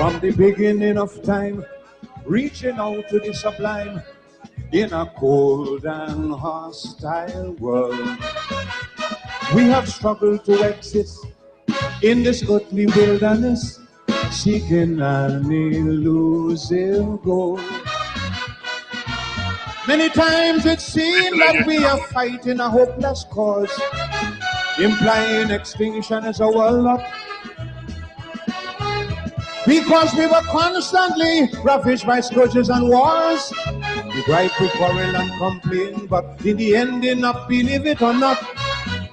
From the beginning of time, reaching out to the sublime in a cold and hostile world. We have struggled to exist in this earthly wilderness, seeking an elusive goal. Many times it seems that we are fighting a hopeless cause, implying extinction is our lot. Because we were constantly ravaged by scourges and wars. We tried to quarrel and complain, but in the ending up, believe it or not,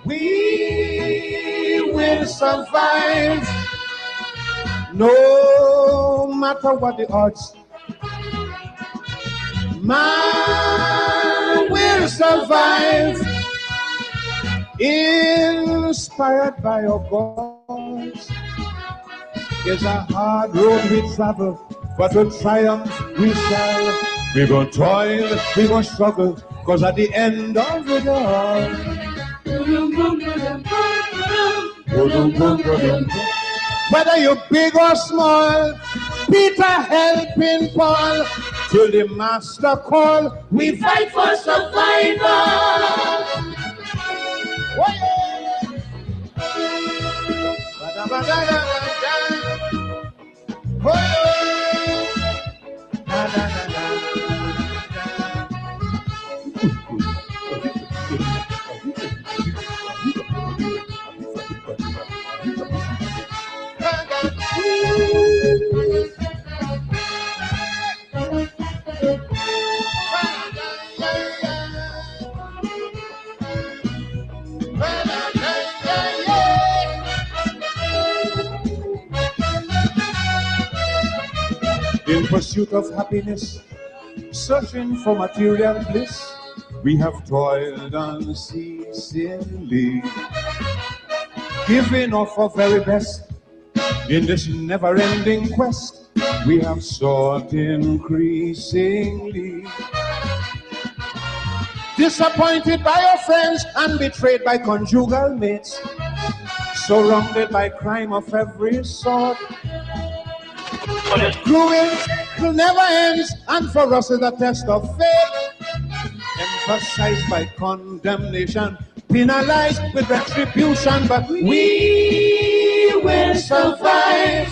we will survive. No matter what the odds, man will survive. Inspired by our gods. It's a hard road we travel, but with triumph we shall. We will toil, we will struggle, cause at the end of it all, whether you're big or small, Peter helping Paul, till the master call, we fight for survival. Oh, yeah. In pursuit of happiness, searching for material bliss, we have toiled unceasingly, giving off our very best. In this never-ending quest, we have sought increasingly. Disappointed by our friends and betrayed by conjugal mates, surrounded by crime of every sort. Cruel never ends, and for us is a test of faith, emphasized by condemnation, penalized with retribution, but we will survive.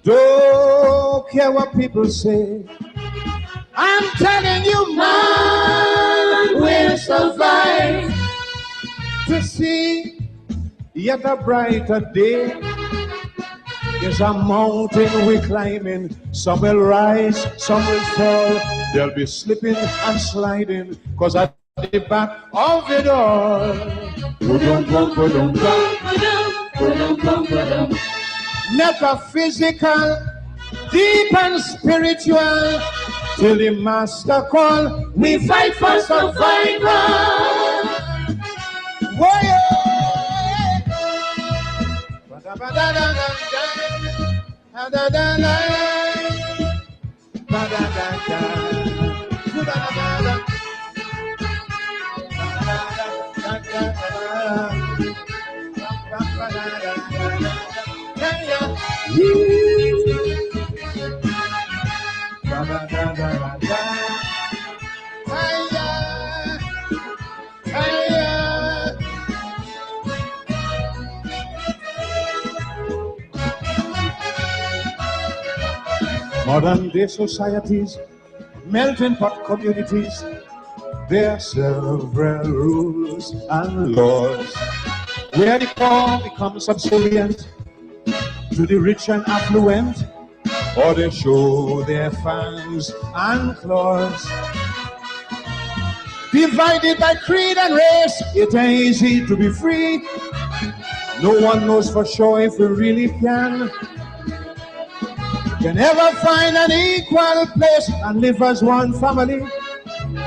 Don't care what people say, I'm telling you, man will survive to see yet a brighter day. There's a mountain we're climbing, some will rise, some will fall. They'll be slipping and sliding, cause at the back of it all, metaphysical, deep and spiritual, till the master call, we fight for survival. Whoa. Modern day societies, melting pot communities, there are several rules and laws, where the poor become subservient to the rich and affluent, or they show their fangs and claws. Divided by creed and race, it ain't easy to be free. No one knows for sure if we really can ever find an equal place and live as one family.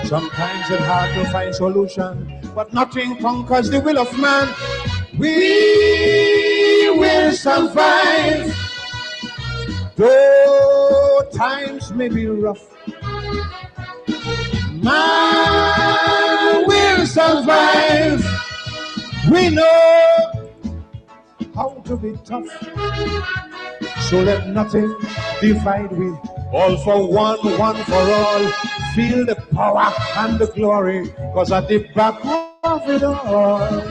Sometimes it's hard to find solution, but nothing conquers the will of man. We will survive, though times may be rough. Man will survive. We know how to be tough. So let nothing divide we. All for one, one for all. Feel the power and the glory, cause at the back of it all.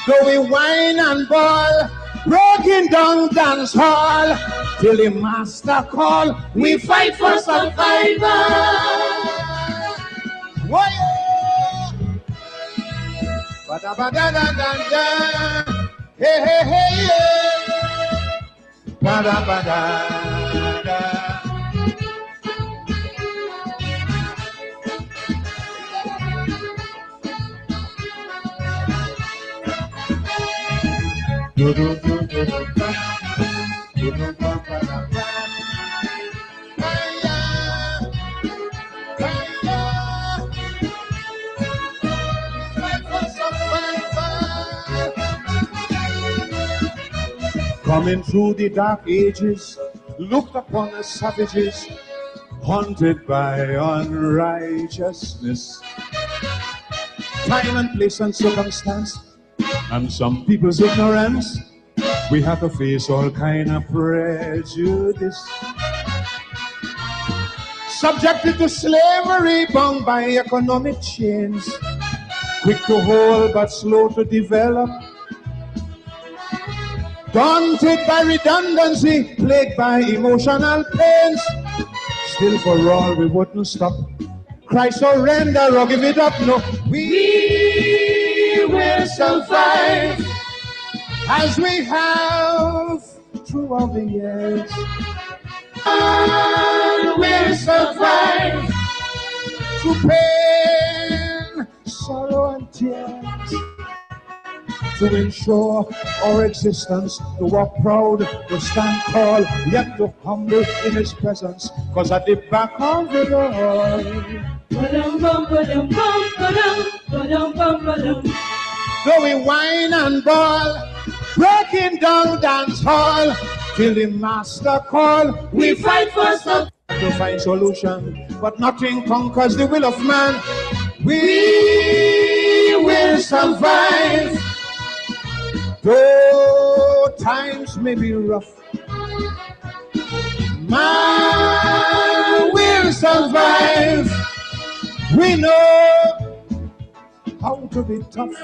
Though we whine and ball, broken down dance hall, till the master call, we fight for survival. Whoa, ba-da-ba-da-da-da-da. Hey, hey, hey, yeah. Ba-da-ba-da-da. Coming through the dark ages, looked upon as savages, haunted by unrighteousness. Time and place and circumstance, and some people's ignorance, we have to face all kind of prejudice. Subjected to slavery, bound by economic chains, quick to hold but slow to develop. Daunted by redundancy, plagued by emotional pains, still for all we wouldn't stop. Cry surrender or give it up, no. We will survive as we have throughout the years. And we'll survive through pain, sorrow and tears, to ensure our existence, to walk proud, to stand tall, yet to humble in His presence, cause at the back of it all, though we whine and ball, breaking down dance hall, till the master call, we fight for some to find solution, but nothing conquers the will of man. We will survive. Though times may be rough, man will survive. We know how to be tough.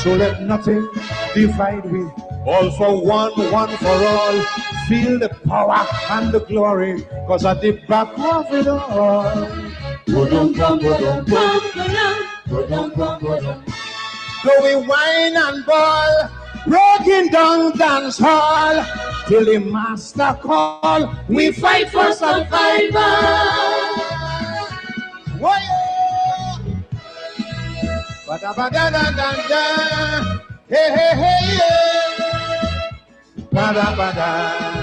So let nothing divide we. All for one, one for all. Feel the power and the glory, cause at the back of it all. Though we whine and ball, broken down dance hall, till the master call, we fight for survival. Whoa, ba-da-ba-da-da-da-da. Hey, hey, hey, yeah. Ba-da-ba-da-da.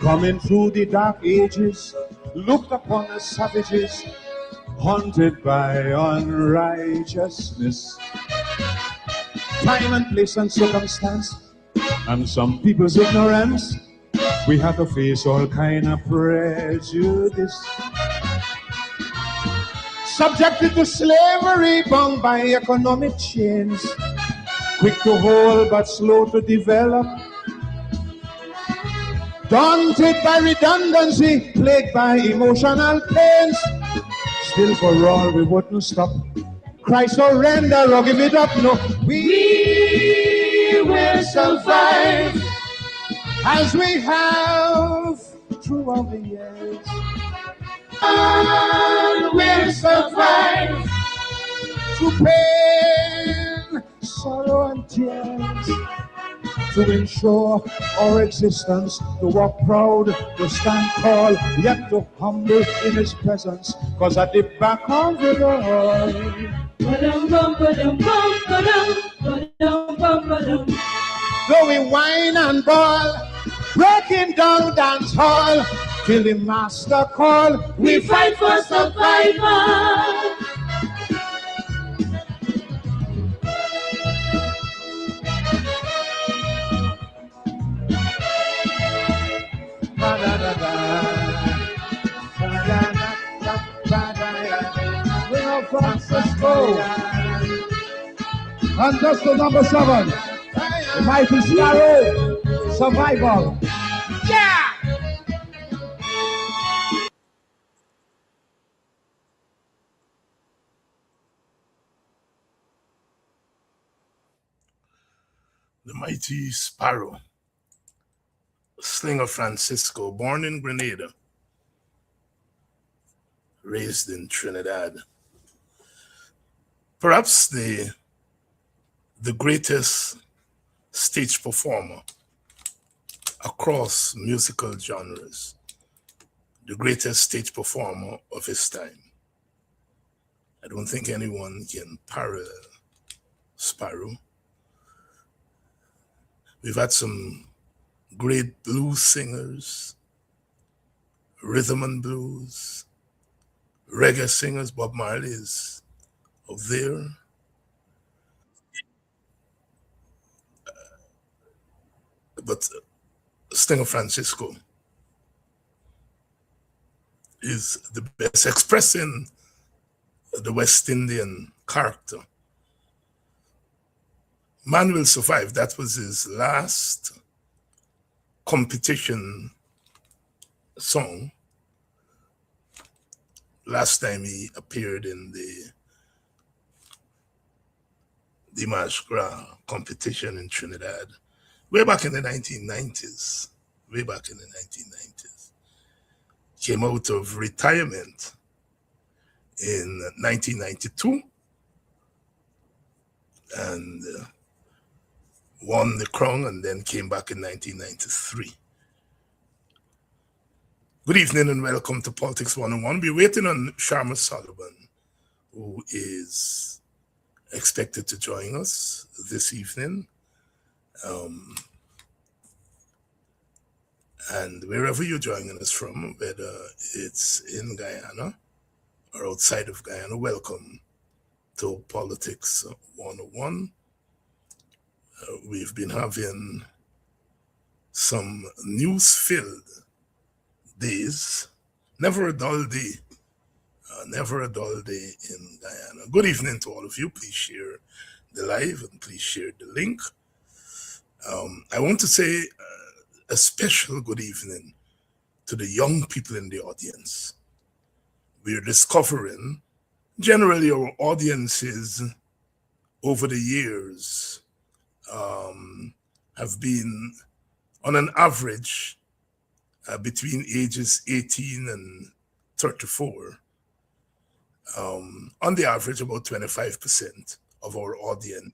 Coming through the dark ages, looked upon as savages, haunted by unrighteousness. Time and place and circumstance, and some people's ignorance, we have to face all kind of prejudice. Subjected to slavery, bound by economic chains, quick to hold but slow to develop. Daunted by redundancy, plagued by emotional pains, still for all we wouldn't stop. Cry surrender or give it up, no. We will survive as we have throughout the years. And we'll survive through pain, sorrow and tears, to ensure our existence, to walk proud, to stand tall, yet to humble in His presence, cause at the back of it all, though we wine and ball, breaking down dance hall, till the master call. We fight for survival. Francisco. And just the number 7, the mighty Sparrow, Survival. Yeah! The mighty Sparrow, Slinger Francisco, born in Grenada, raised in Trinidad. Perhaps the greatest stage performer across musical genres, the greatest stage performer of his time. I don't think anyone can parallel Sparrow. We've had some great blues singers, rhythm and blues, reggae singers. Bob Marley is up there. But Slinger Francisco is the best, expressing the West Indian character. Man Will Survive, that was his last competition song. Last time he appeared in the March Gras competition in Trinidad, way back in the 1990s. Way back in the 1990s. Came out of retirement in 1992 and won the crown, and then came back in 1993. Good evening and welcome to Politics 101. We're waiting on Sharma Sullivan, who is expected to join us this evening. And wherever you're joining us from, whether it's in Guyana or outside of Guyana, welcome to Politics 101. We've been having some news-filled days. Never a dull day. Never a dull day in Guyana. Good evening to all of you. Please share the live and please share the link. I want to say a special good evening to the young people in the audience. We're discovering generally our audiences over the years have been on an average between ages 18 and 34. On the average, about 25% of our audience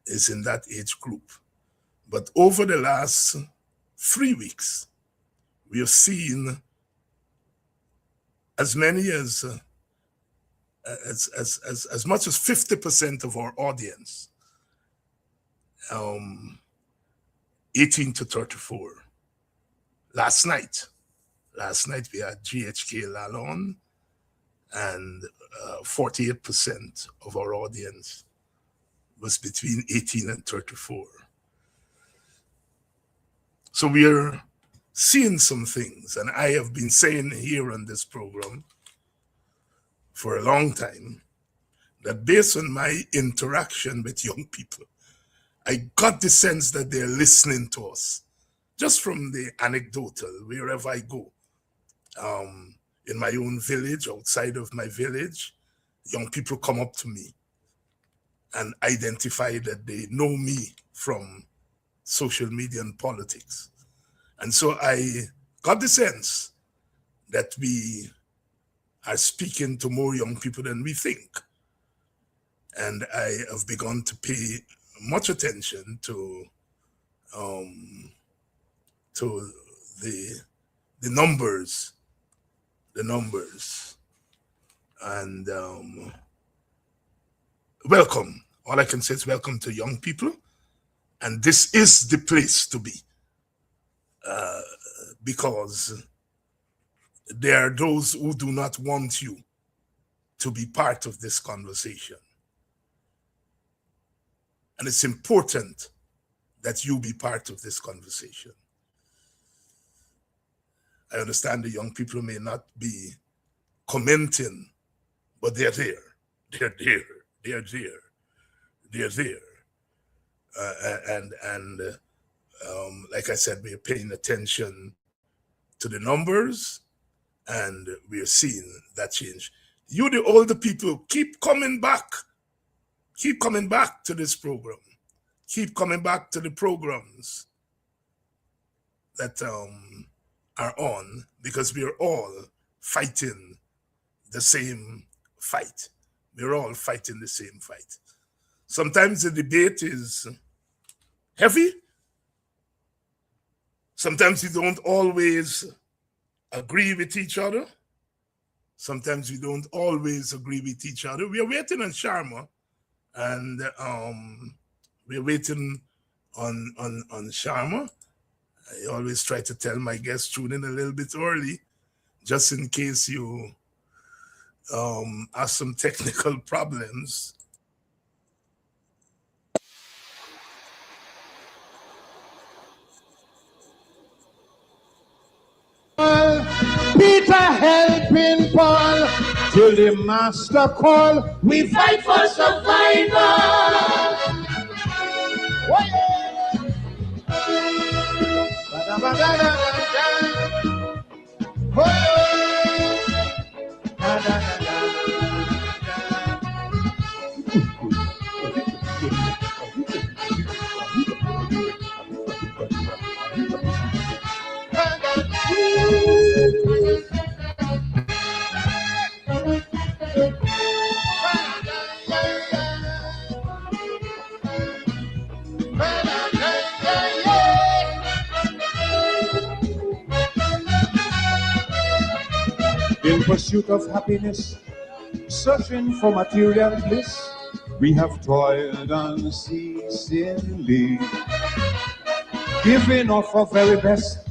is in that age group. But over the last 3 weeks, we have seen as many as much as 50% of our audience, 18 to 34. Last night we had GHK Lalon, and 48% of our audience was between 18 and 34. So we are seeing some things, and I have been saying here on this program for a long time that based on my interaction with young people, I got the sense that they're listening to us. Just from the anecdotal, wherever I go, in my own village, outside of my village, young people come up to me and identify that they know me from social media and politics. And so I got the sense that we are speaking to more young people than we think. And I have begun to pay much attention to the numbers. And welcome. All I can say is welcome to young people. And this is the place to be, because there are those who do not want you to be part of this conversation. And it's important that you be part of this conversation. I understand the young people may not be commenting, but they're there. They're there. They're there. They're there. Like I said, we're paying attention to the numbers, and we're seeing that change. You, the older people, keep coming back. Keep coming back to this program. Keep coming back to the programs that are on, because we're all fighting the same fight. We're all fighting the same fight. Sometimes the debate is heavy. Sometimes we don't always agree with each other. Sometimes we don't always agree with each other. We are waiting on Sharma, and we're waiting on Sharma. I always try to tell my guests tune in a little bit early, just in case you have some technical problems. Peter helping Paul till the master call. We fight for survival. Oh, yeah. Oh, in pursuit of happiness, searching for material bliss, we have toiled unceasingly, giving off our very best.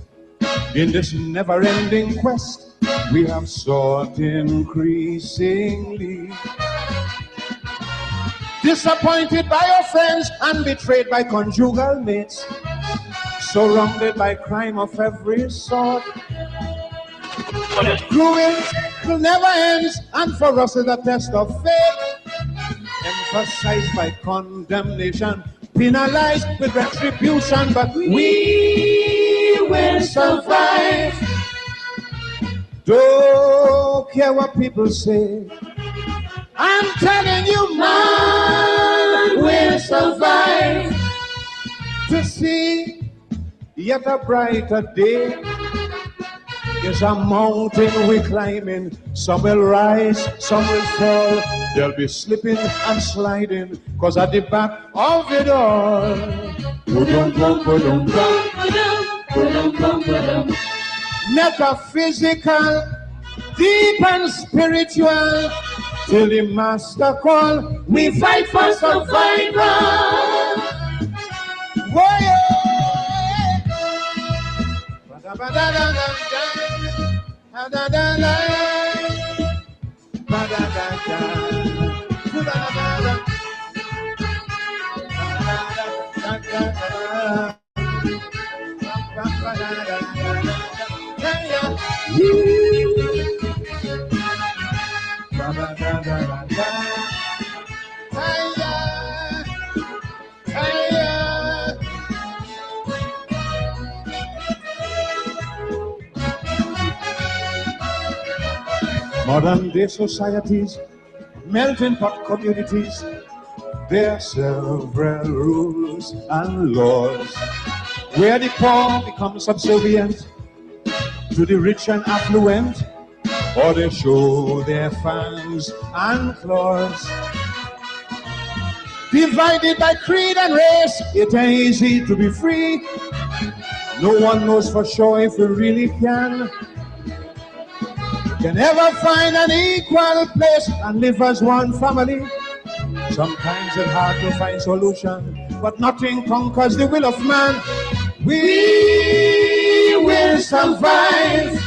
In this never-ending quest, we have sought increasingly. Disappointed by our friends and betrayed by conjugal mates, surrounded by crime of every sort. Cruel never ends, and for us is a test of faith, emphasized by condemnation, penalized with retribution, but we will survive. Don't care what people say, I'm telling you, man will survive to see yet a brighter day. There's a mountain we're climbing, some will rise, some will fall. They'll be slipping and sliding, cause at the back of it all, metaphysical, deep and spiritual, till the master call, we fight for survival. Whoa, yeah. Modern day societies, melting pot communities, there are several rules and laws, where the poor become subservient to the rich and affluent, or they show their fangs and claws. Divided by creed and race, it ain't easy to be free. No one knows for sure if we really can ever find an equal place and live as one family. Sometimes it's hard to find solution but nothing conquers the will of man. We will survive.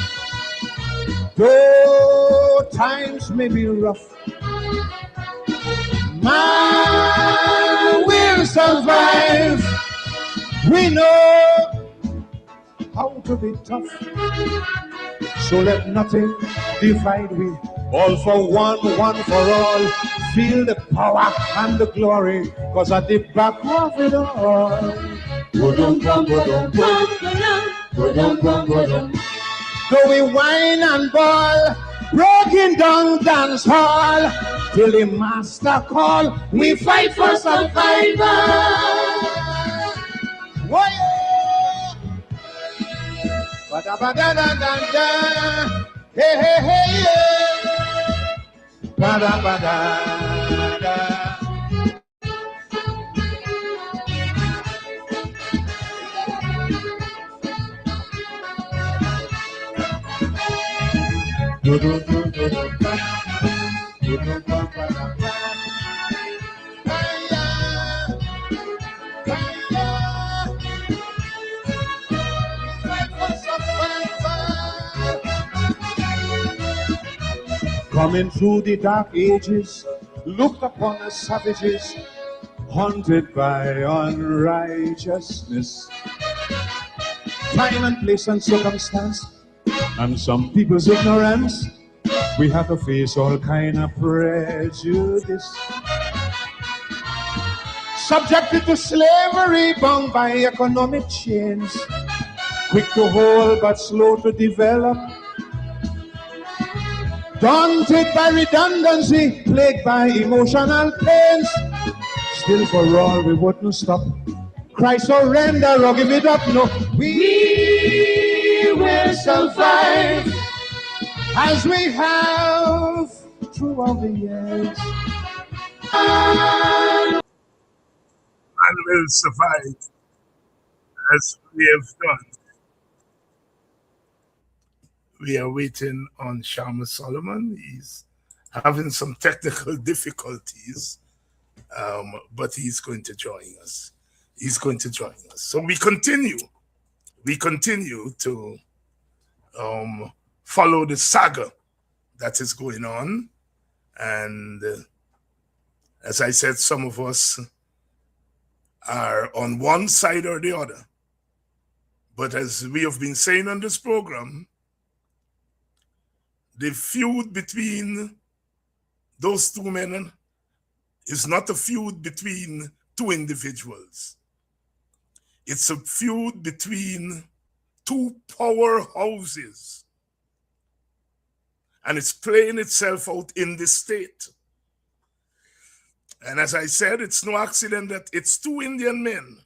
Though times may be rough, man will survive. We know how to be tough, so let nothing divide we. All for one, one for all. Feel the power and the glory, cause at the back of it all. Though we whine and ball, broken down dance hall, till the master call, we fight for survival. Whoa, yeah. Ba-da-ba-da-da-da-da. Hey, hey, hey, yeah. Ba-da-ba-da-da. Coming through the dark ages, looked upon as savages, haunted by unrighteousness. Time and place and circumstance, and some people's ignorance, we have to face all kind of prejudice. Subjected to slavery, bound by economic chains, quick to hold but slow to develop. Daunted by redundancy, plagued by emotional pains, still for all we wouldn't stop. Cry surrender or give it up, no. We will survive as we have throughout the years. And will survive as we have done. We are waiting on Sharma Solomon. He's having some technical difficulties, but he's going to join us. He's going to join us. So we continue. We continue to follow the saga that is going on. And as I said, some of us are on one side or the other. But as we have been saying on this program, the feud between those two men is not a feud between two individuals. It's a feud between two powerhouses. And it's playing itself out in the state. And as I said, it's no accident that it's two Indian men,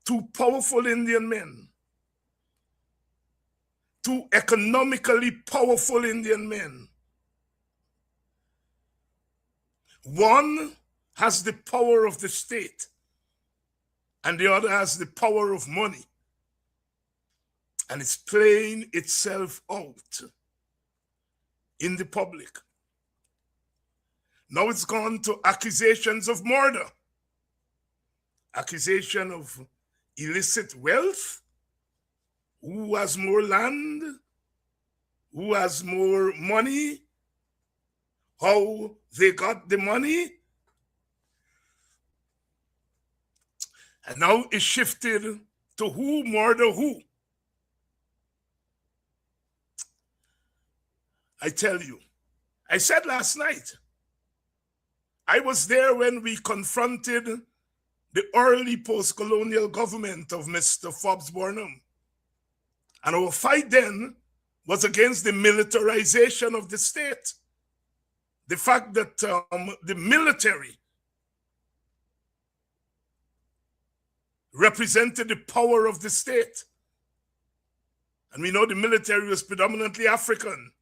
two powerful Indian men, two economically powerful Indian men. One has the power of the state, and the other has the power of money. And it's playing itself out in the public. Now it's gone to accusations of murder, accusation of illicit wealth. Who has more land? Who has more money? How they got the money? And now it's shifted to who murder who. I tell you, I said last night, I was there when we confronted the early post-colonial government of Mr. Forbes Burnham. And our fight then was against the militarization of the state. The fact that the military represented the power of the state. And we know the military was predominantly African.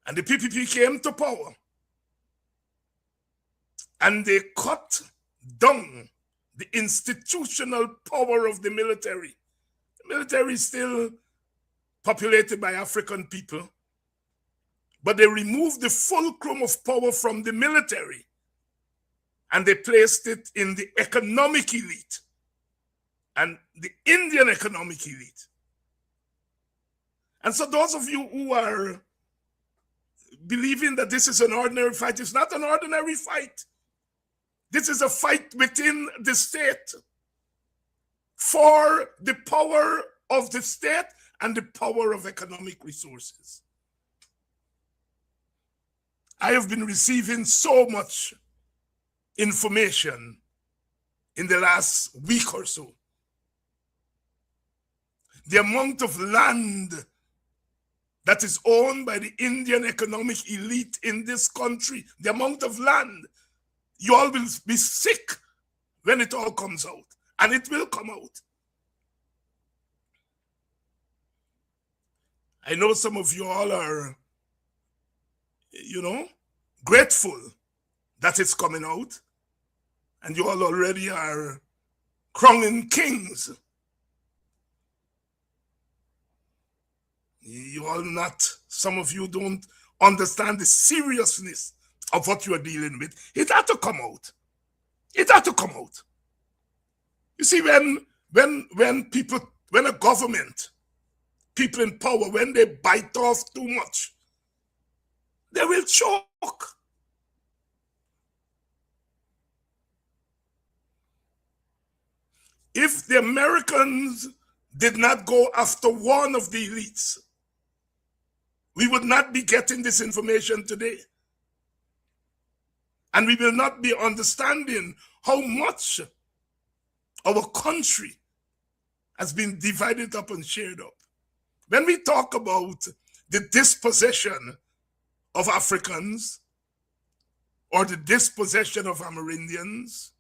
And the PPP came to power. And they cut down the institutional power of the military. The military is still populated by African people, but they removed the fulcrum of power from the military. and they placed it in the economic elite and the Indian economic elite. And so those of you who are believing that this is an ordinary fight, it's not an ordinary fight. This is a fight within the state for the power of the state and the power of economic resources. I have been receiving so much information in the last week or so. The amount of land that is owned by the Indian economic elite in this country, the amount of land, you all will be sick when it all comes out. And it will come out. I know some of you all are, grateful that it's coming out. And you all already are crowning kings. You all not, some of you don't understand the seriousness of what you are dealing with. It had to come out. It had to come out. You see, when a government, people in power, when they bite off too much, they will choke. If the Americans did not go after one of the elites, we would not be getting this information today. And we will not be understanding how much our country has been divided up and shared up. When we talk about the dispossession of Africans or the dispossession of Amerindians,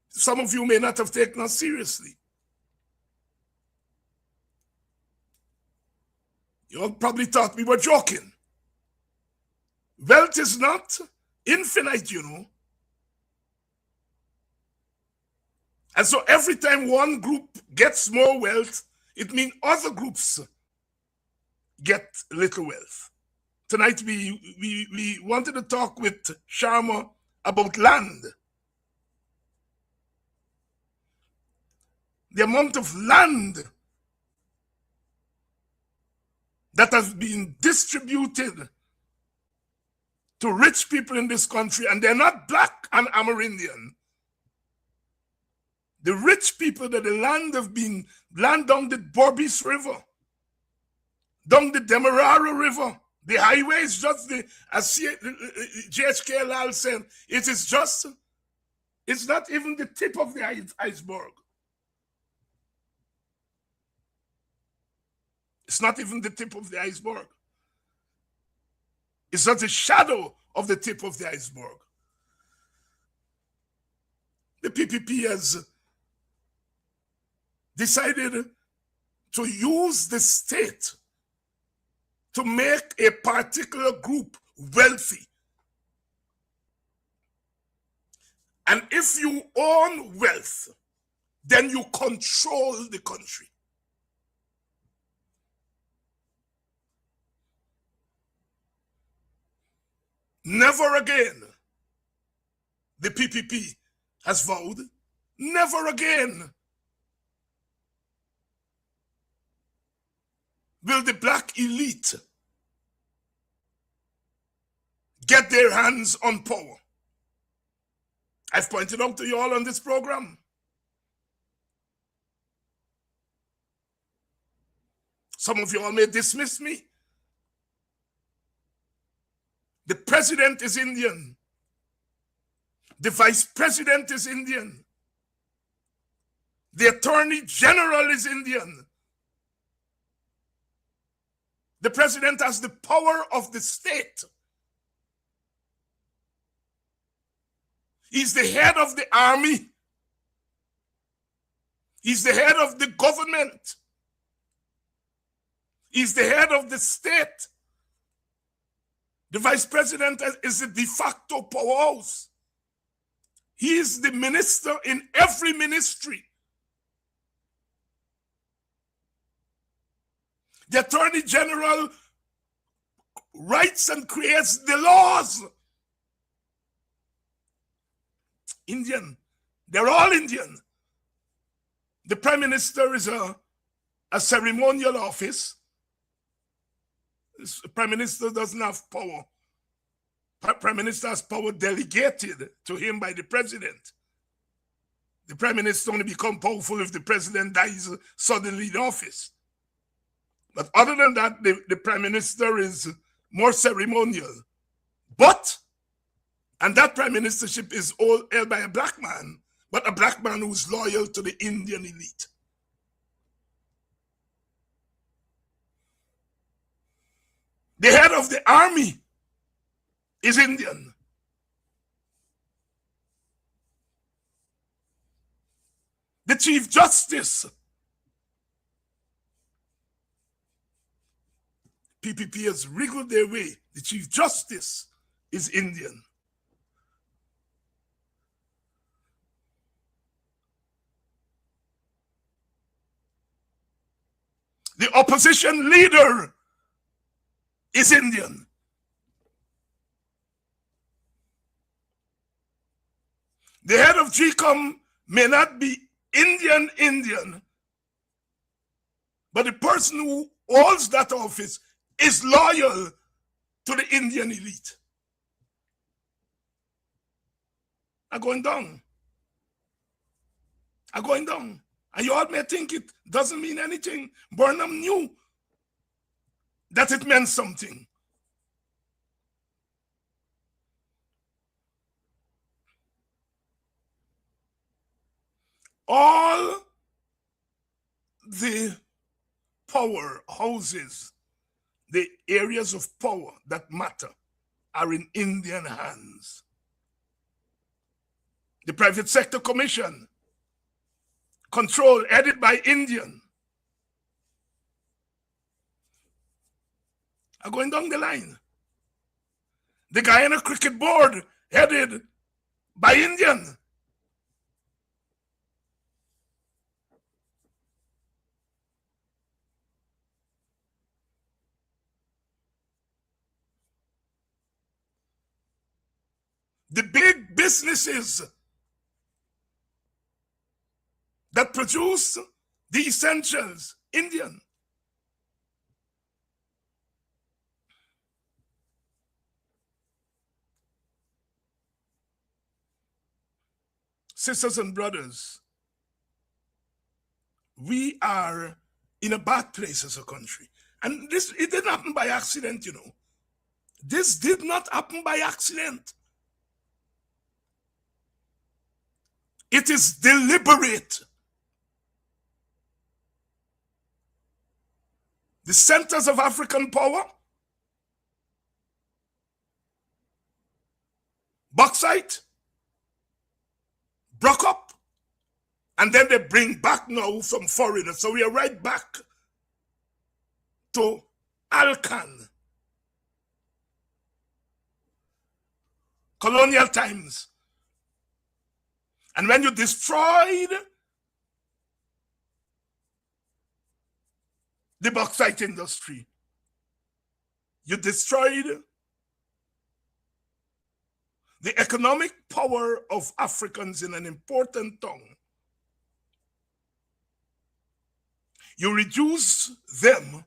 some of you may not have taken us seriously. You all probably thought we were joking. Wealth is not infinite, And so every time one group gets more wealth, it means other groups get little wealth. Tonight we wanted to talk with Sharma about land. The amount of land that has been distributed to rich people in this country, and they're not black and Amerindian. The rich people that the land have been land down the Borbis River, down the Demerara River. The highway is just as JHK Lal said, it's not even the tip of the iceberg. It's not even the tip of the iceberg. It's not a shadow of the tip of the iceberg. The PPP has decided to use the state to make a particular group wealthy. And if you own wealth, then you control the country. Never again, the PPP has vowed, never again will the black elite get their hands on power. I've pointed out to you all on this program. Some of you all may dismiss me. The president is Indian. The vice president is Indian. The attorney general is Indian. The president has the power of the state. He's the head of the army. He's the head of the government. He's the head of the state. The vice president is the de facto powerhouse. He is the minister in every ministry. The attorney general writes and creates the laws. Indian. They're all Indian. The Prime Minister is a ceremonial office. The Prime Minister doesn't have power. Prime Minister has power delegated to him by the President. The Prime Minister only becomes powerful if the President dies suddenly in office. But other than that, the Prime Minister is more ceremonial. And that Prime Ministership is all held by a black man, but a black man who's loyal to the Indian elite. The head of the army is Indian. The Chief Justice, PPP has wriggled their way. The Chief Justice is Indian. The opposition leader is Indian. The head of GCOM may not be Indian, but the person who holds that office is loyal to the Indian elite. Are going down. And you all may think it doesn't mean anything. Burnham knew that it meant something. All the power houses, the areas of power that matter, are in Indian hands. The Private Sector Commission, control, headed by Indian, are going down the line. The Guyana Cricket Board, headed by Indian. The big businesses that produce the essentials, Indian. Sisters and brothers, we are in a bad place as a country. And it didn't happen by accident, you know. This did not happen by accident. It is deliberate. The centers of African power, bauxite, broke up, and then they bring back now from foreigners. So we are right back to Alcan, colonial times. And when you destroyed the bauxite industry, you destroyed the economic power of Africans in an important tongue. You reduce them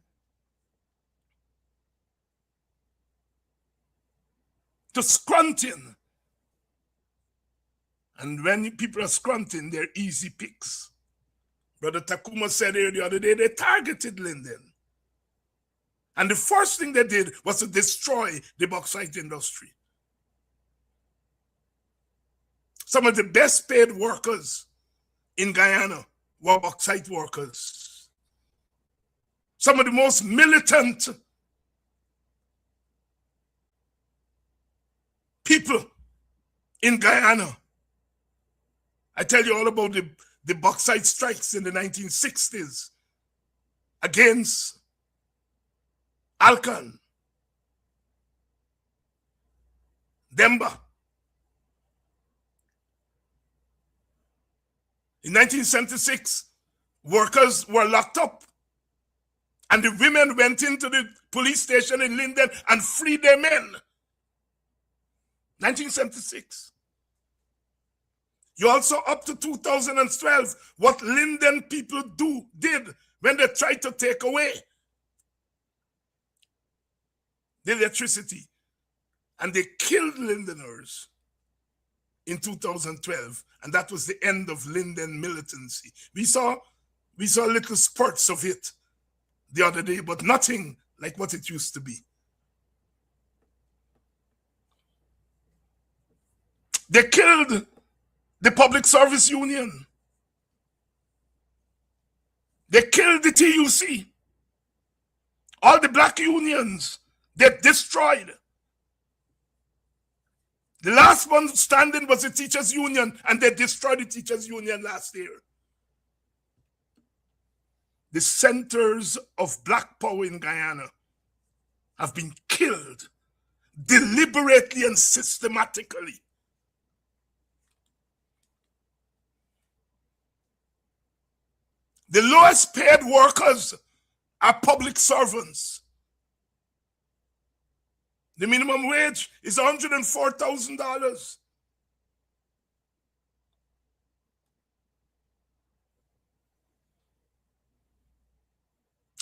to scrunting. And when people are scrunting, they're easy picks. Brother Takuma said here the other day, they targeted Linden. And the first thing they did was to destroy the bauxite industry. Some of the best paid workers in Guyana were bauxite workers. Some of the most militant people in Guyana. I tell you all about the bauxite strikes in the 1960s against Alcan, Demba. In 1976, workers were locked up, and the women went into the police station in Linden and freed their men. 1976. You also, up to 2012, what Linden people did when they tried to take away the electricity, and they killed Lindeners in 2012, and that was the end of Linden militancy. We saw little spurts of it the other day, but nothing like what it used to be. They killed the Public Service Union. They killed the TUC. All the black unions, they destroyed. The last one standing was the Teachers Union, and they destroyed the Teachers Union last year. The centers of black power in Guyana have been killed deliberately and systematically. The lowest paid workers are public servants. The minimum wage is $104,000.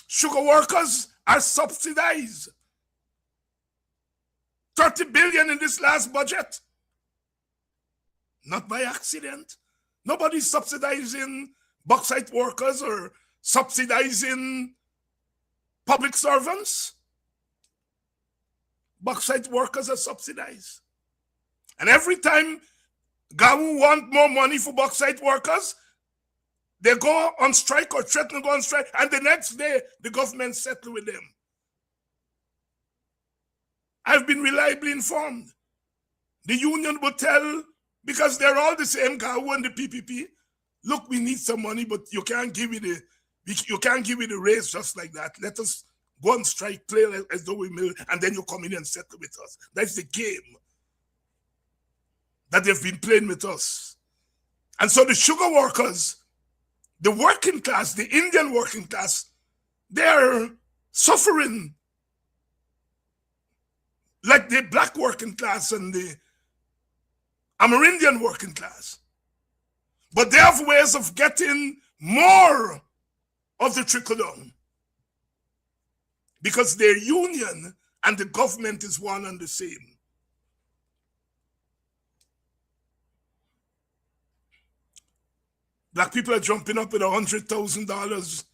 Sugar workers are subsidized. 30 billion in this last budget. Not by accident. Nobody's subsidizing bauxite workers or subsidizing public servants. Bauxite workers are subsidized. And every time GAWU want more money for bauxite workers, they go on strike or threaten to go on strike, and the next day the government settle with them. I've been reliably informed. The union will tell, because they're all the same, GAWU and the PPP, look, we need some money, but you can't give it a raise just like that. Let us go on strike, play as though we mill, and then you come in and settle with us. That's the game that they've been playing with us. And so the sugar workers, the working class, the Indian working class, they're suffering like the black working class and the Amerindian working class. But they have ways of getting more of the trickle down, because their union and the government is one and the same. Black people are jumping up with $100,000.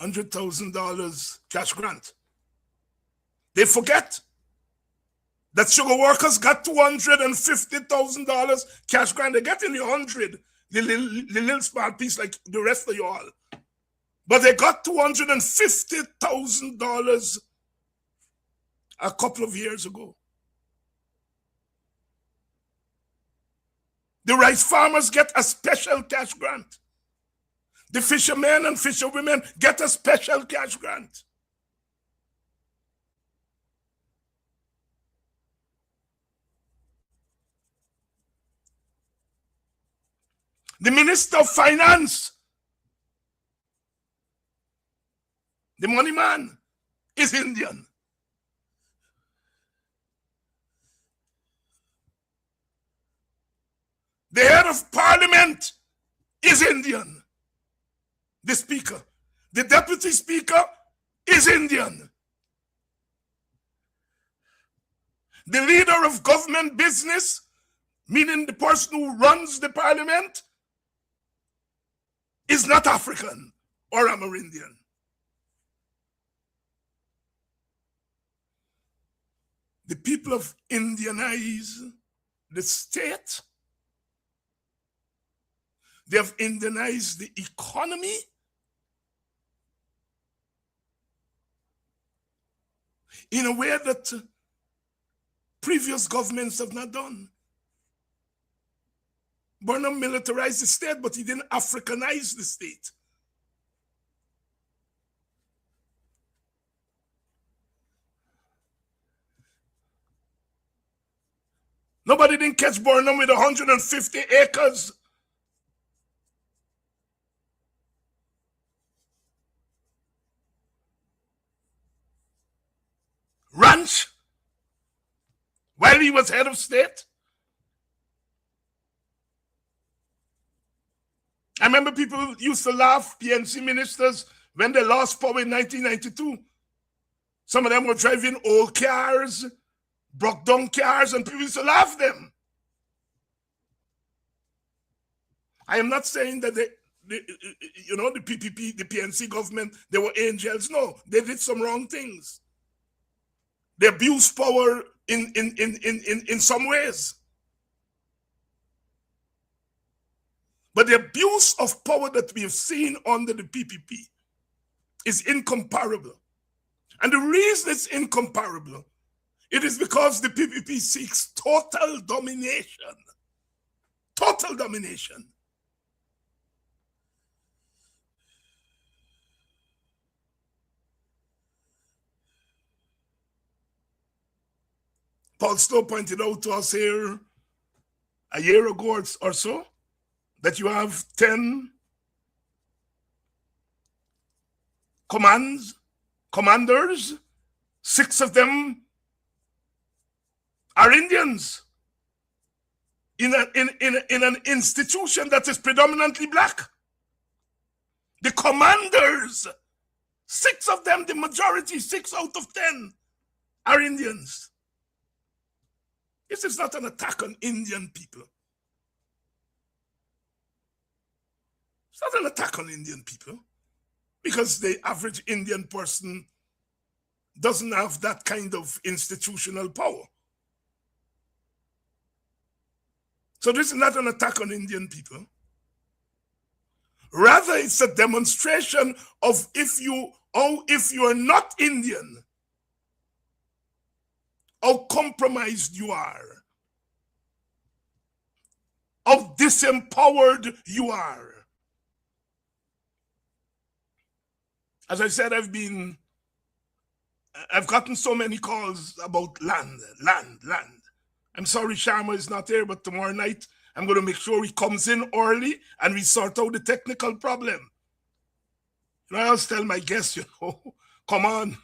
$100,000 cash grant. They forget that sugar workers got $250,000 cash grant. They get in the 100, the little small piece like the rest of you all. But they got $250,000 a couple of years ago. The rice farmers get a special cash grant. The fishermen and fisherwomen get a special cash grant. The Minister of Finance, the money man, is Indian. The head of parliament is Indian. The speaker. The deputy speaker is Indian. The leader of government business, meaning the person who runs the parliament, is not African or Amerindian. The people have Indianized the state. They have Indianized the economy. In a way that previous governments have not done. Burnham militarized the state, but he didn't Africanize the state. Nobody didn't catch Burnham with 150 acres. Ranch while he was head of state. I remember people used to laugh, PNC ministers, when they lost power in 1992. Some of them were driving old cars, broke down cars, and people used to laugh them. I am not saying that the PPP, the PNC government, they were angels. No, they did some wrong things. They abused power in some ways. But the abuse of power that we have seen under the PPP is incomparable. And the reason it's incomparable, it is because the PPP seeks total domination. Total domination. Paul Stowe pointed out to us here a year ago or so that you have 10 commanders, 6 of them are Indians in an institution that is predominantly black. The commanders, 6 of them, the majority, 6 out of 10 are Indians. This is not an attack on Indian people. It's not an attack on Indian people, because the average Indian person doesn't have that kind of institutional power. So this is not an attack on Indian people. Rather, it's a demonstration of if you are not Indian, how compromised you are, how disempowered you are. As I said, I've gotten so many calls about land. I'm sorry Sharma is not here, but tomorrow night I'm going to make sure he comes in early and we sort out the technical problem. I always tell my guests, come on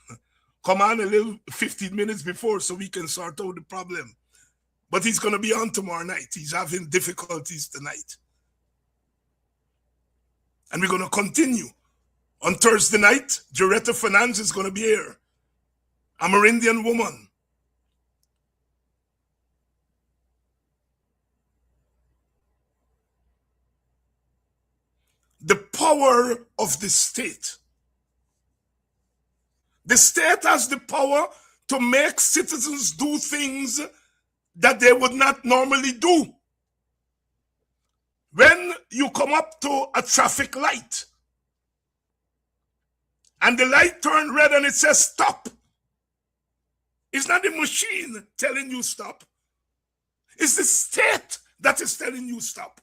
a little 15 minutes before so we can sort out the problem. But he's going to be on tomorrow night. He's having difficulties tonight. And we're going to continue. On Thursday night, Joretta Finance is going to be here. A Amérindian woman. The power of the state. The state has the power to make citizens do things that they would not normally do. When you come up to a traffic light and the light turns red and it says stop, it's not the machine telling you stop. It's the state that is telling you stop.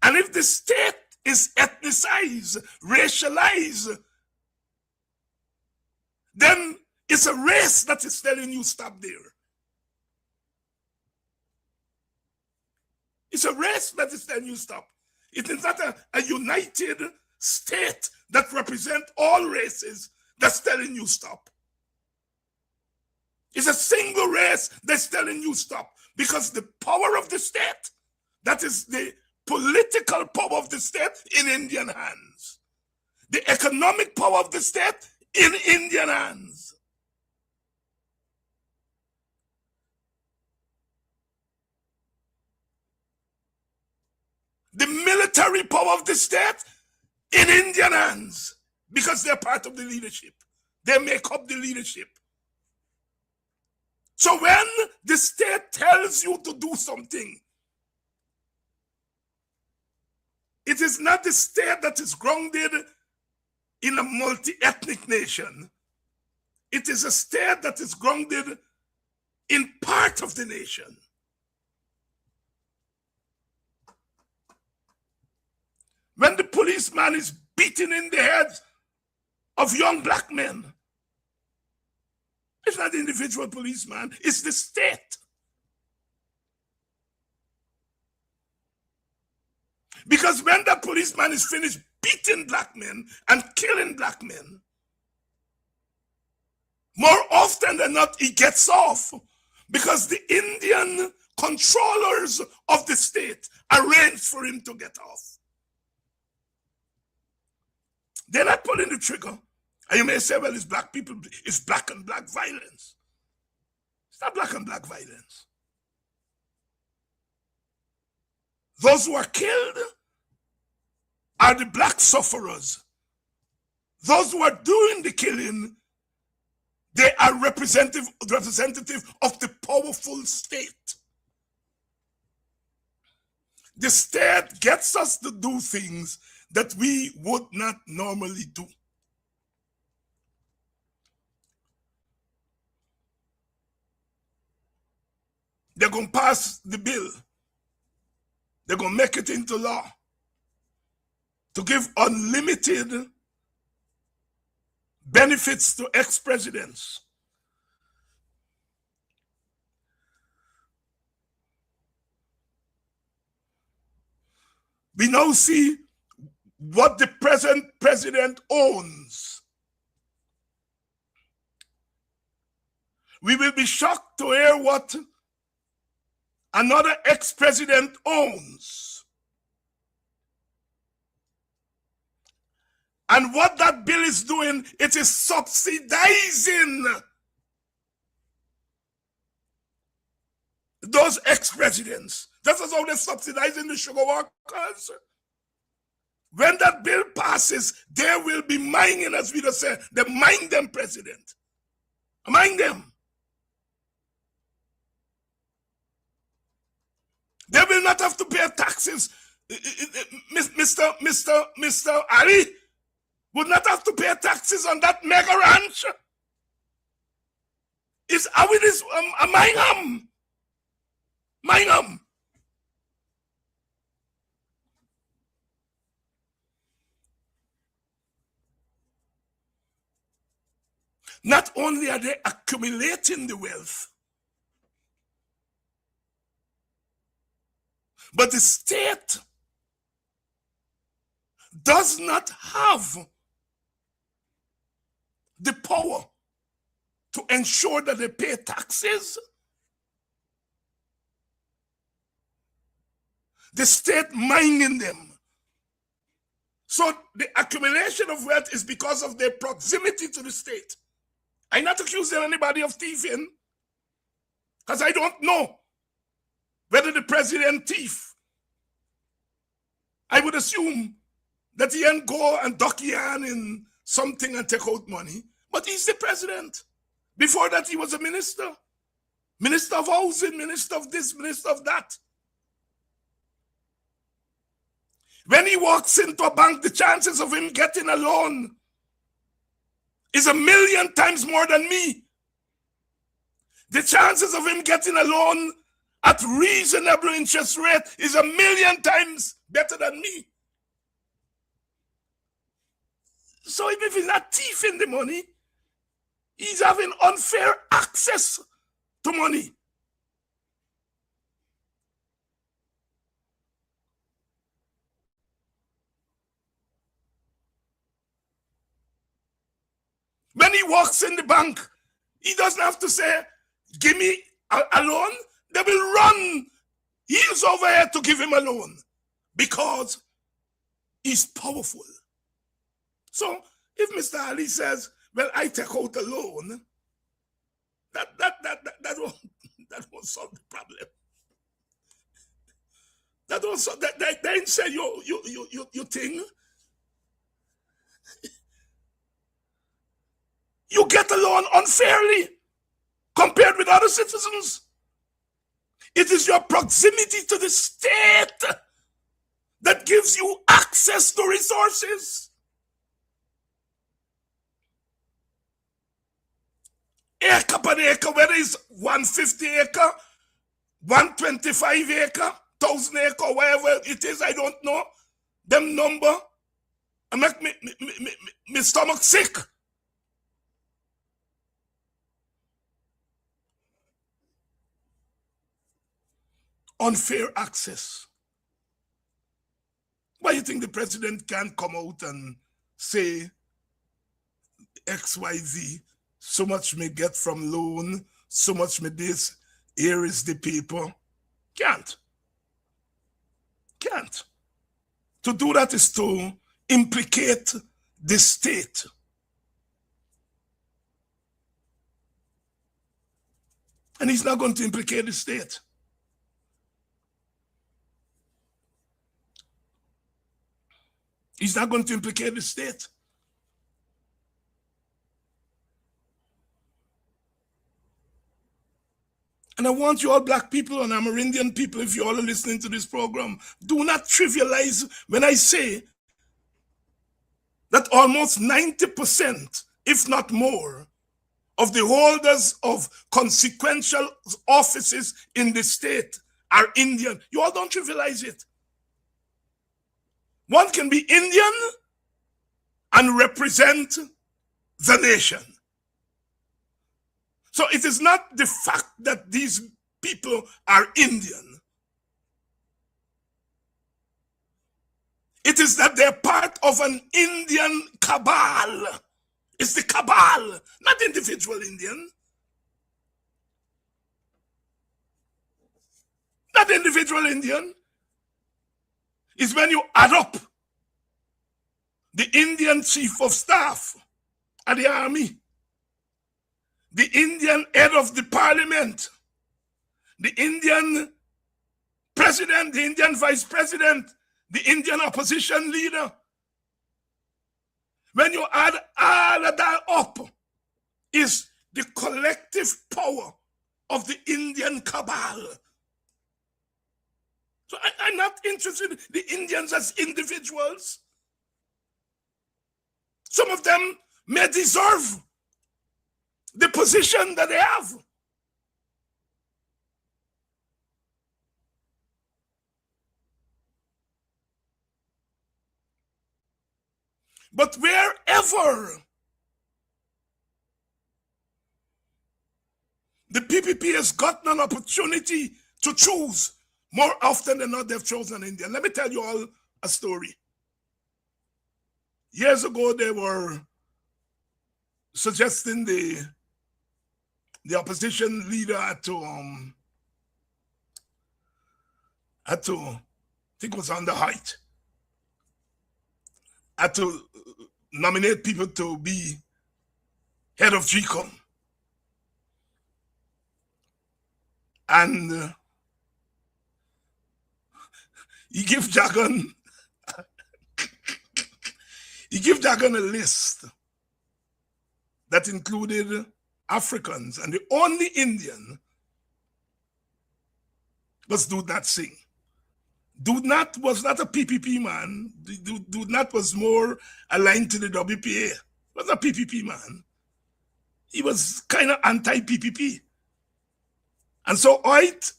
And if the state is ethnicized, racialized, then it's a race that is telling you stop there. It's a race that is telling you stop. It is not a united state that represents all races that's telling you stop. It's a single race that's telling you stop, because the power of the state, that is the political power of the state, in Indian hands. The economic power of the state in Indian hands. The military power of the state in Indian hands, because they're part of the leadership. They make up the leadership. So when the state tells you to do something, it is not the state that is grounded in a multi-ethnic nation. It is a state that is grounded in part of the nation. When the policeman is beating in the heads of young black men, it's not the individual policeman, it's the state. Because when that policeman is finished beating black men and killing black men, more often than not, he gets off, because the Indian controllers of the state arranged for him to get off. They're not pulling the trigger. And you may say, well, it's black people, it's black and black violence. It's not black and black violence. Those who are killed are the black sufferers. Those who are doing the killing, they are representative of the powerful state. The state gets us to do things that we would not normally do. They're going to pass the bill. They're going to make it into law to give unlimited benefits to ex-presidents. We now see what the present president owns. We will be shocked to hear what another ex-president owns. And what that bill is doing, it is subsidizing those ex-presidents. That is how they're subsidizing the sugar workers. When that bill passes, they will be mining, as we just said, they mine them, president. Mine them. They will not have to pay taxes. Mr. Ali would not have to pay taxes on that mega ranch. It's how it is, mine them. Not only are they accumulating the wealth, but the state does not have the power to ensure that they pay taxes. The state mining them. So the accumulation of wealth is because of their proximity to the state. I'm not accusing anybody of thieving, because I don't know whether the president thief. I would assume that he ain't go and duck yarn in something and take out money, but he's the president. Before that, he was a minister. Minister of housing, minister of this, minister of that. When he walks into a bank, the chances of him getting a loan is 1,000,000 times more than me. The chances of him getting a loan at reasonable interest rate is 1,000,000 times better than me. So even if he's not thieving the money, he's having unfair access to money. When he walks in the bank, he doesn't have to say, give me a loan. They will run heels over here to give him a loan because he's powerful. So if Mr. Ali says, well, I take out a loan, that won't solve the problem. That won't solve that. They didn't say you thing. You get a loan unfairly compared with other citizens. It is your proximity to the state that gives you access to resources. Acre per acre, whether it's 150 acre, 125 acre, 1,000 acre, whatever it is, I don't know. Them number, I make me stomach sick. Unfair access. Why do you think the president can't come out and say XYZ, so much may get from loan, so much may this, here is the paper, Can't. Can't. To do that is to implicate the state. And he's not going to implicate the state. He's not going to implicate the state. And I want you all black people and Amerindian people, if you all are listening to this program, do not trivialize when I say that almost 90%, if not more, of the holders of consequential offices in the state are Indian. You all don't trivialize it. One can be Indian and represent the nation. So it is not the fact that these people are Indian. It is that they're part of an Indian cabal. It's the cabal, not individual Indian. Not individual Indian. It's when you add up the Indian chief of staff at the army, the Indian head of the parliament, the Indian president, the Indian vice president, the Indian opposition leader. When you add all of that up, is the collective power of the Indian cabal. So I'm not interested in the Indians as individuals. Some of them may deserve the position that they have. But wherever the PPP has gotten an opportunity to choose, more often than not, they've chosen an Indian. Let me tell you all a story. Years ago, they were suggesting the opposition leader had to, I think it was on the height, had to nominate people to be head of GCOM. And he gave Jagan a list that included Africans, and the only Indian was Do Not Singh. Do Not was not a PPP man. Do Not was more aligned to the WPA. Was a PPP man. He was kind of anti-PPP. And so White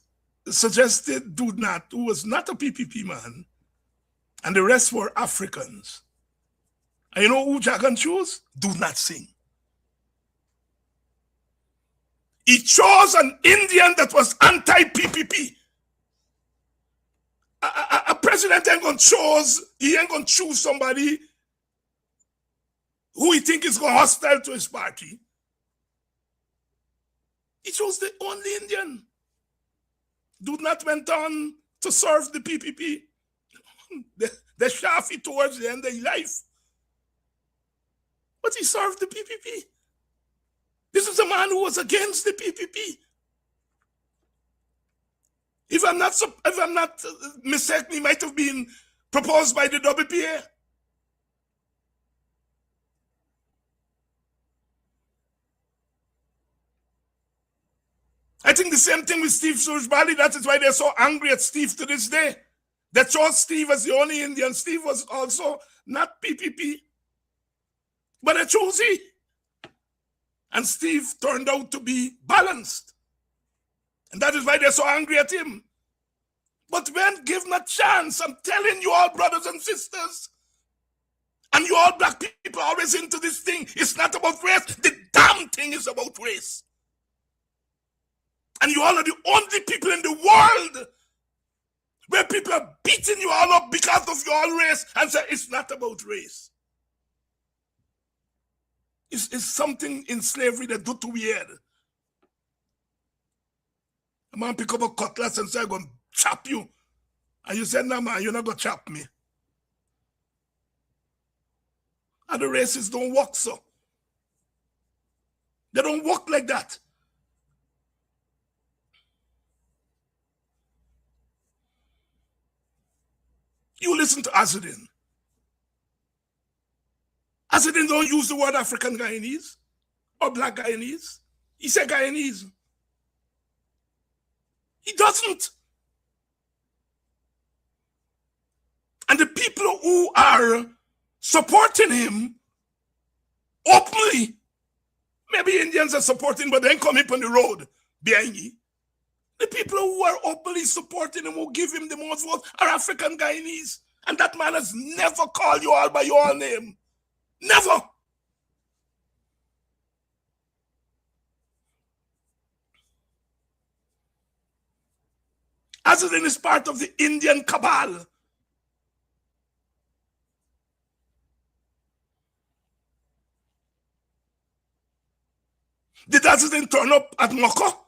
suggested Do Not, who was not a PPP man, and the rest were Africans. And you know who Jagan chose? Do Not Sing. He chose an Indian that was anti-PPP. A president ain't gonna choose somebody who he think is going hostile to his party. He chose the only Indian. Do Not went on to serve the PPP. The Shafi towards the end of his life. But he served the PPP. This is a man who was against the PPP. If I'm not mistaken, he might have been proposed by the WPA. I think the same thing with Steve Surjbali. That is why they're so angry at Steve to this day. They chose Steve as the only Indian. Steve was also not PPP, but they chose he. And Steve turned out to be balanced. And that is why they're so angry at him. But when give him a chance, I'm telling you all, brothers and sisters, and you all black people are always into this thing, it's not about race. The damn thing is about race. And you all are the only people in the world where people are beating you all up because of your race and say it's not about race. It's something in slavery that do too weird. A man pick up a cutlass and say, I'm going to chop you. And you said, no, man, you're not going to chop me. And the racists don't work so. They don't work like that. You listen to Azadin. Azadin don't use the word African Guyanese or black Guyanese. He said Guyanese. He doesn't. And the people who are supporting him openly, maybe Indians are supporting, but then come up on the road behind you. The people who are openly supporting him, who give him the most votes, are African Guyanese. And that man has never called you all by your name. Never. Azadin is part of the Indian cabal. Did Azadin turn up at Moko?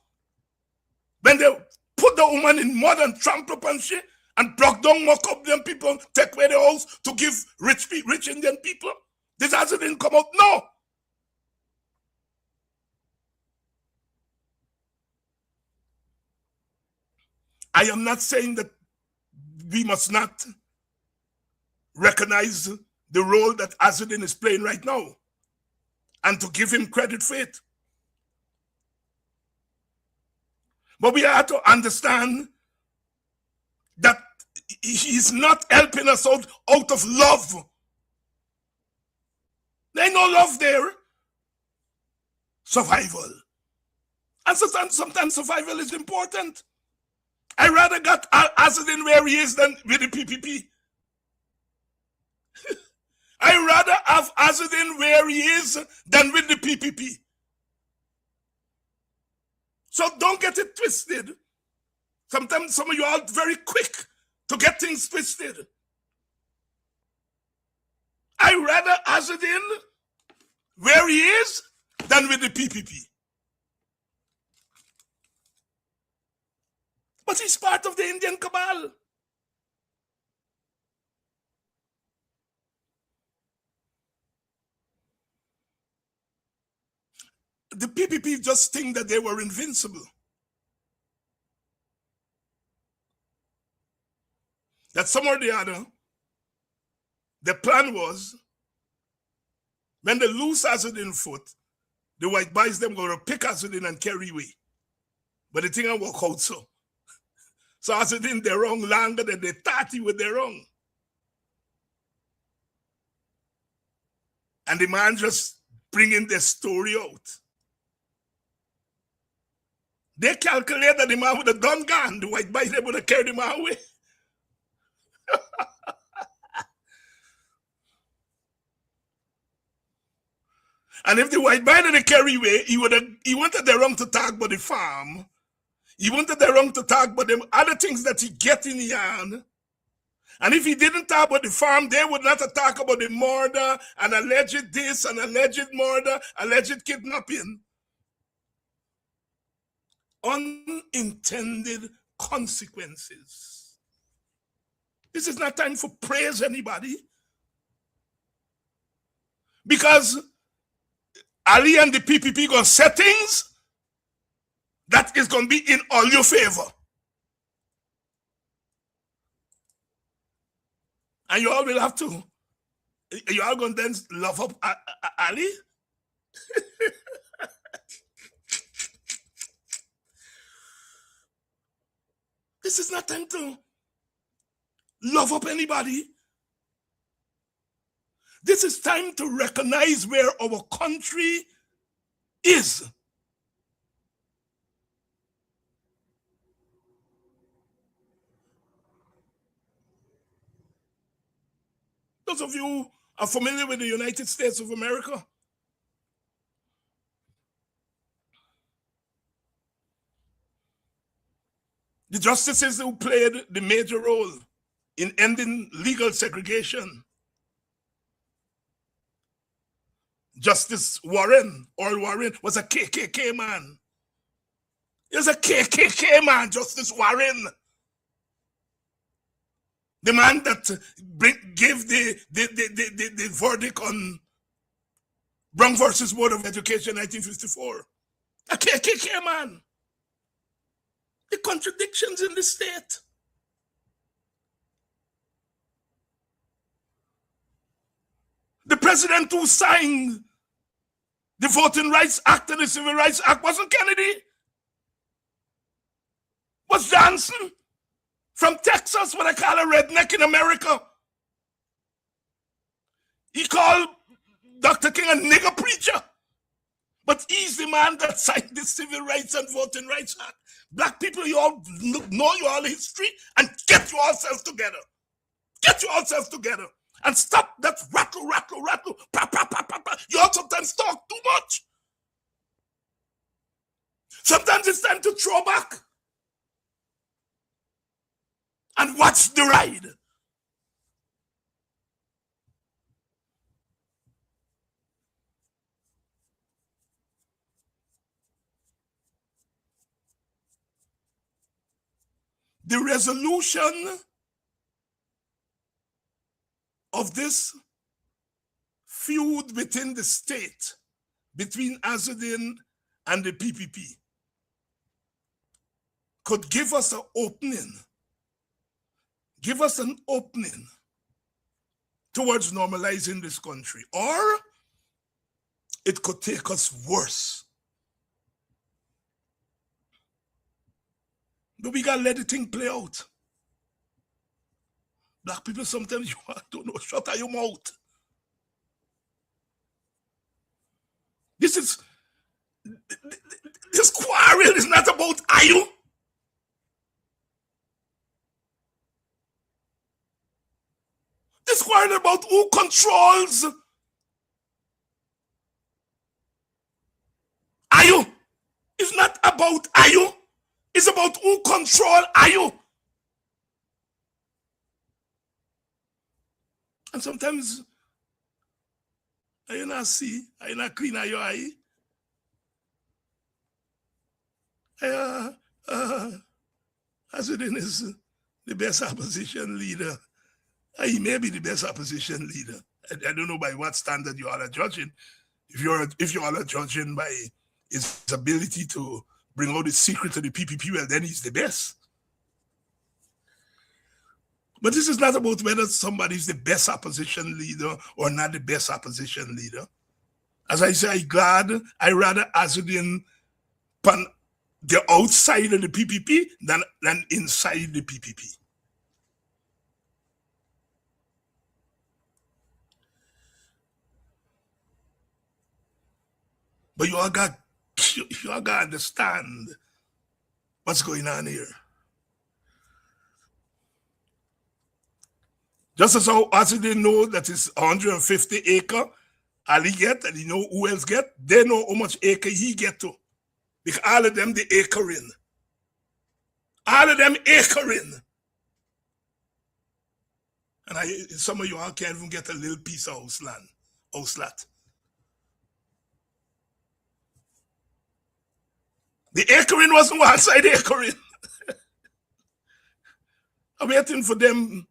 When they put the woman in mud and trample up and shit and broke down Moko, them people take away the house to give rich Indian people? Did Azadin come out? No. I am not saying that we must not recognize the role that Azadin is playing right now and to give him credit for it. But we have to understand that he's not helping us out of love. There ain't no love there. Survival. And sometimes survival is important. I rather got Azadin where he is than with the PPP. I rather have Azadin where he is than with the PPP. So don't get it twisted. Sometimes some of you are very quick to get things twisted. I rather Azadin where he is than with the PPP. But he's part of the Indian cabal. The PPP just think that they were invincible. That some or the other, the plan was, when they lose Azadin foot, the white boys them going to pick Azadin and carry away. But the thing I work out so. So Azadin, they're wrong longer than they thought he was wrong. And the man just bringing their story out. They calculate that the man with a gun gone, the white boys, they would have carried him away. And if the white boy didn't carry away, he wanted the wrong to talk about the farm. He wanted the wrong to talk about the other things that he get in the hand. And if he didn't talk about the farm, they would not talk about the murder and alleged this and alleged murder, alleged kidnapping. Unintended consequences. This is not time for praise anybody. Because Ali and the PPP going to set things that is going to be in all your favor. And you all will have to. You all going to then love up Ali? This is not time to love up anybody. This is time to recognize where our country is. Those of you who are familiar with the United States of America, the justices who played the major role in ending legal segregation. Justice Warren, Earl Warren, was a KKK man. He was a KKK man, Justice Warren. The man that gave the verdict on Brown versus Board of Education 1954. A KKK man. The contradictions in the state. The president who signed the Voting Rights Act and the Civil Rights Act wasn't Kennedy. Was Johnson from Texas, what I call a redneck in America. He called Dr. King a nigger preacher. But he's the man that signed the Civil Rights and Voting Rights Act. Black people, you all know your all history and get yourselves together. Get yourselves together. And stop that rattle. Pa, pa, pa, pa, pa. You all sometimes talk too much. Sometimes it's time to throw back and watch the ride. The resolution of this feud within the state, between Azadin and the PPP, could give us an opening, towards normalizing this country, or it could take us worse. But we gotta let the thing play out. Black people, sometimes you don't know, shut out your mouth. This quarrel is not about Ayu. This quarrel is about who controls Ayu. It's not about Ayu. It's about who control Ayu. And sometimes I not see, I not clean your eye. Azudin is the best opposition leader. He may be the best opposition leader. I don't know by what standard you all are judging. If you all are judging by his ability to bring out the secret of the PPP, well, then he's the best. But this is not about whether somebody is the best opposition leader or not the best opposition leader. As I say, I rather Azudin on the outside of the PPP than inside the PPP. But you all got to understand what's going on here. Just as how Azudin know that it's 150 acre, Ali get, and you know who else get, they know how much acre he get to. Because all of them, the acreing. All of them acreing. And some of you all can't even get a little piece of house lot. The acreing wasn't one side acreing. I'm waiting for them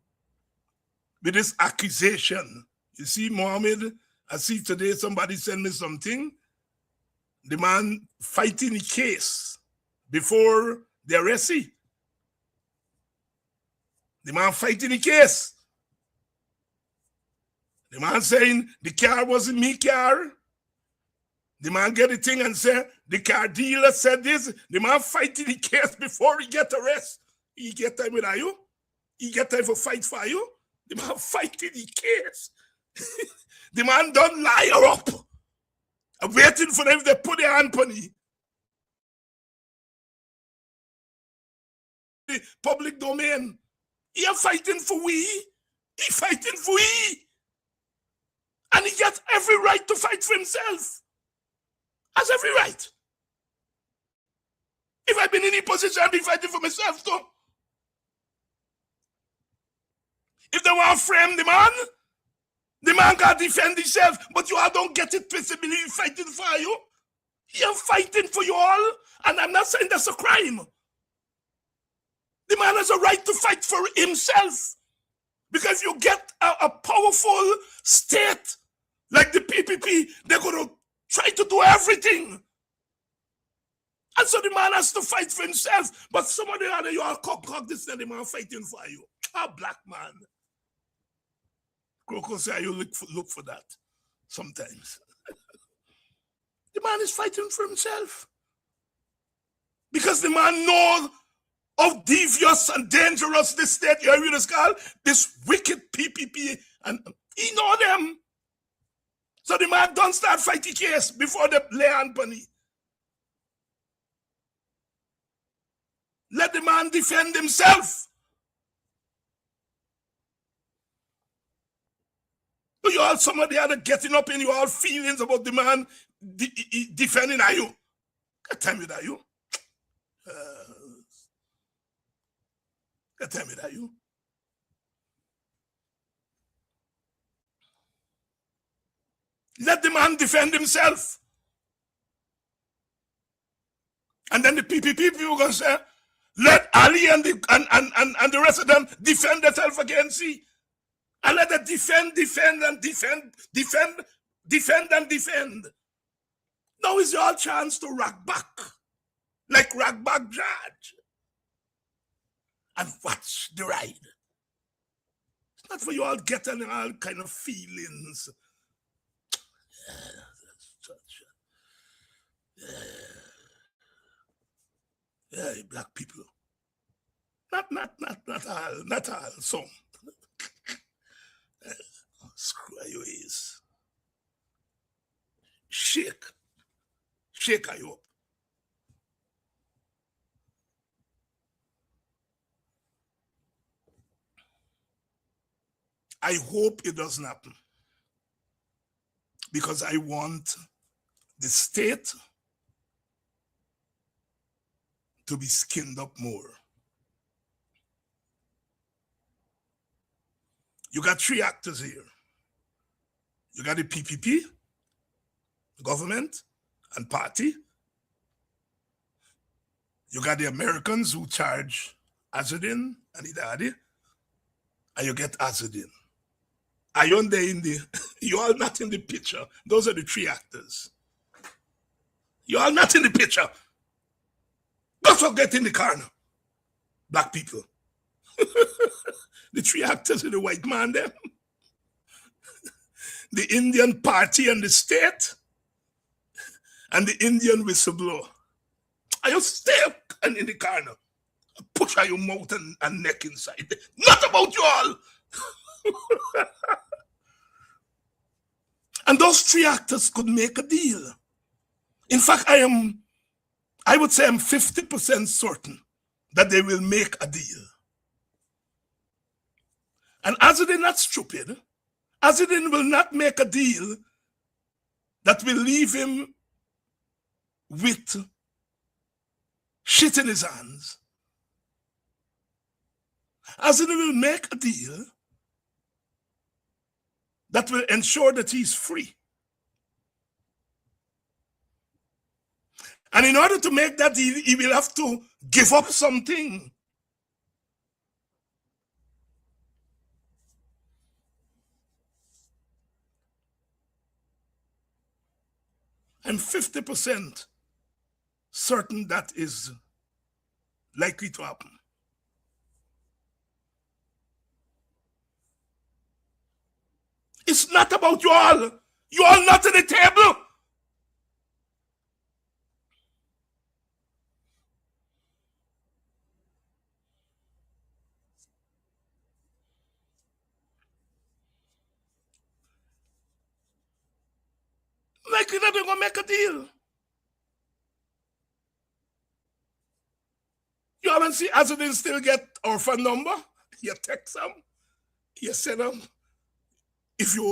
with this accusation. You see, Mohammed, I see today somebody sent me something. The man fighting the case before the arrest. The man fighting the case. The man saying the car wasn't me car. The man get the thing and say the car dealer said this. The man fighting the case before he get arrested. He get time with you. He get time for fight for you. The man fighting the case. The man don't lie her up. I'm waiting for them if they put their hand on me. The public domain. He are fighting for we. He fighting for we. And he gets every right to fight for himself. Has every right. If I've been in any position, I'd be fighting for myself too. If they want to frame the man got to defend himself, but you all don't get it twisted, believe fighting for you. You're fighting for you all, and I'm not saying that's a crime. The man has a right to fight for himself. Because you get a powerful state like the PPP, they're going to try to do everything. And so the man has to fight for himself. But some of the other, you are cock this, and the man fighting for you. A black man. Crocodile say, you look for that sometimes. The man is fighting for himself. Because the man knows how devious and dangerous this state, you hear this call? This wicked PPP, and he know them. So the man don't start fighting case before they lay hand on it. Let the man defend himself. But you all, some of the other getting up in your all feelings about the man defending are you. Can't tell me that you. Can't tell me that you. Let the man defend himself. And then the PPP people are going to say, let Ali and the rest of them defend themselves against you. And let them defend. Now is your chance to rock back. Like rock back judge. And watch the ride. It's not for you all getting all kind of feelings. Yeah, black people. Not all, some. Screw your ways. Shake you up. I hope it doesn't happen. Because I want the state to be skinned up more. You got three actors here. You got the PPP, government and party. You got the Americans who charge Azudin and Idadi, and you get Azudin. You all not in the picture. Those are the three actors. You all not in the picture. Don't forget in the corner. Black people. The three actors are the white man there. The Indian party and the state. And the Indian whistleblower. Are you still in the corner? Push out your mouth and neck inside. Not about you all. And those three actors could make a deal. In fact, I would say I'm 50% certain that they will make a deal. And Azudin not stupid. Azudin will not make a deal that will leave him with shit in his hands. Azudin will make a deal that will ensure that he's free. And in order to make that deal, he will have to give up something. I'm 50% certain that is likely to happen. It's not about you all. You all not at the table. Likely that they're going to make a deal. You haven't seen Azudin still get our phone number? You text them. You send them. If you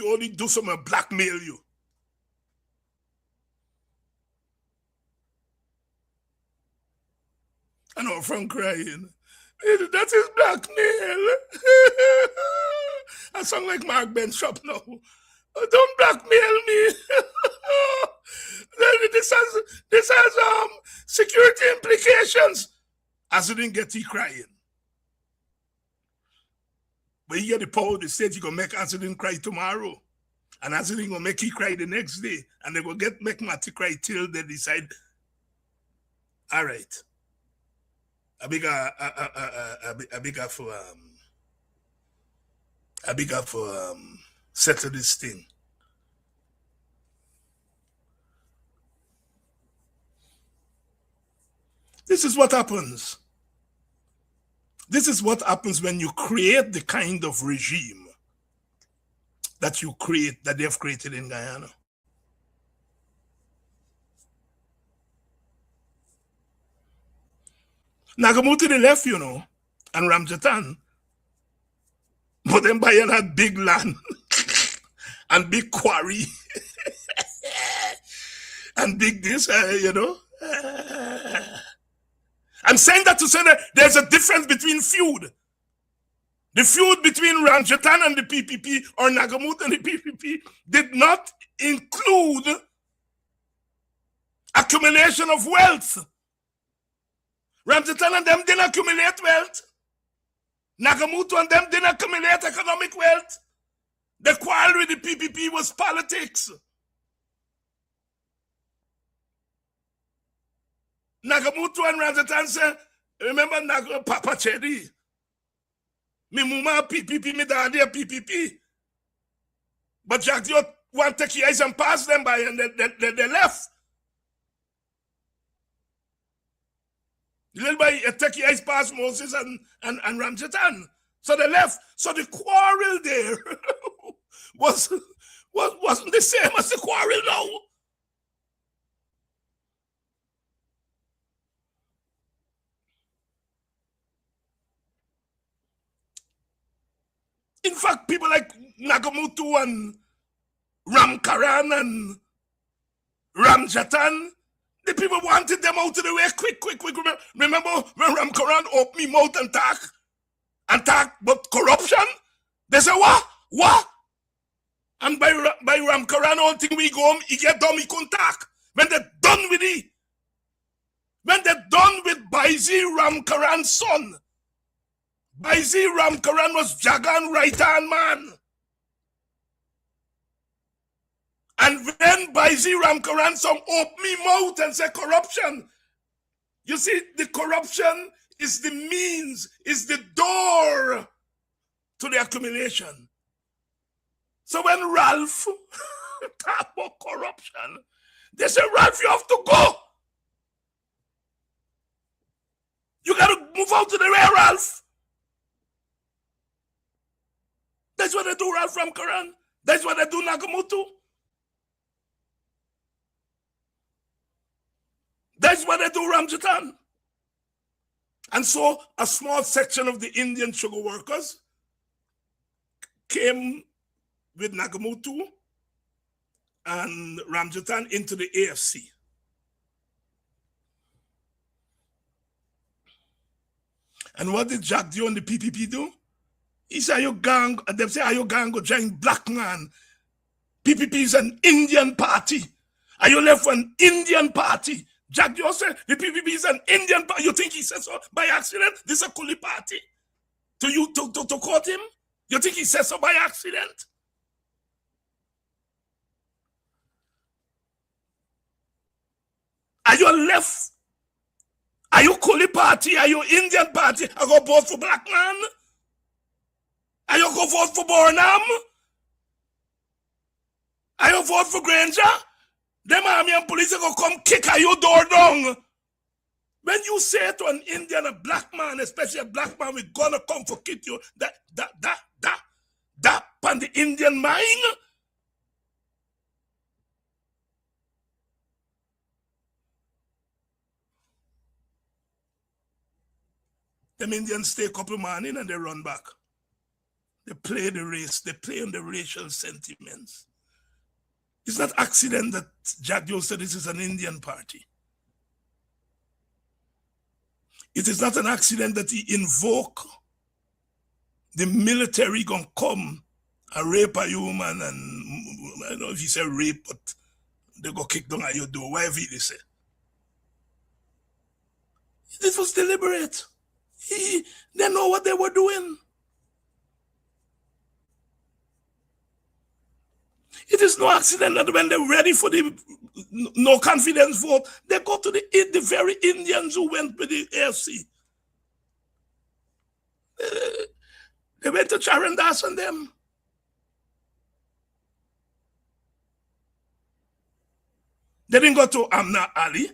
only do some blackmail you. And our friend crying. That is blackmail. I sound like Mark Ben Shop now. Don't blackmail me. This has security implications. As you didn't get he crying. But he get the power of the state, he gonna make Anselin cry tomorrow. And Anselin gonna make he cry the next day. And they gonna make Matty cry till they decide, all right. I bigger for settle this thing. This is what happens. This is what happens when you create the kind of regime that they have created in Guyana. Nagamutu they left, and Ramjatan, but then Bayan had big land and big quarry and big this, I'm saying that to say that there's a difference between feud. The feud between Ramjatan and the PPP or Nagamut and the PPP did not include accumulation of wealth. Ramjatan and them didn't accumulate wealth. Nagamutu and them didn't accumulate economic wealth. The quarrel with the PPP was politics. Nagamutu and Ramjatan said, remember Papa Chedi? Me mama PPP, me daddy a PPP. But Jack Dio want to take your eyes and pass them by, and they left. Little boy take your eyes past Moses and Ramjatan. So they left. So the quarrel there wasn't the same as the quarrel now. In fact, people like Nagamutu and Ramkaran and Ramjatan, the people wanted them out of the way quick. Remember when Ramkaran opened his mouth and talk about corruption? They say, what? And by Ramkaran, all thing we go home, he get dumb, he couldn't talk. When they're done with it, when they're done with Baizi Ramkaran's son, Baizi Ramkaran was Jagan right-hand man. And when Baizi Ramkaran some open me mouth and say corruption, you see, the corruption is the means, is the door to the accumulation. So when Ralph talk about corruption, they say, Ralph, you have to go. You got to move out to the rear, Ralph. That's what they do, Ralph Ramkaran. That's what they do, Nagamutu. That's what they do, Ramjatan. And so a small section of the Indian sugar workers came with Nagamutu and Ramjatan into the AFC. And what did Jack Dio and the PPP do? He said, they say, are you gang go join black man? PPP is an Indian party. Are you left for an Indian party? Jack Dio said, the PPP is an Indian party. You think he said so by accident? This is a Kuli party. To quote him? You think he said so by accident? Are you left? Are you Kuli party? Are you Indian party? I go vote for black man? Are you go vote for Burnham? Are you vote for Granger? Them army and police are going to come kick your door down. When you say to an Indian, a black man, especially a black man, we're going to come for kick you, that on the Indian mind? Them Indians stay a couple morning and they run back. They play the race, they play on the racial sentiments. It's not accident that Jack Joe said this is an Indian party. It is not an accident that he invoke the military gonna come and rape a human, and I don't know if he said rape, but they go kick down at your door, whatever they say. This was deliberate. They know what they were doing. It is no accident that when they're ready for the no confidence vote, they go to the very Indians who went with the AFC. They went to Sharon Das and them. They didn't go to Amna Ali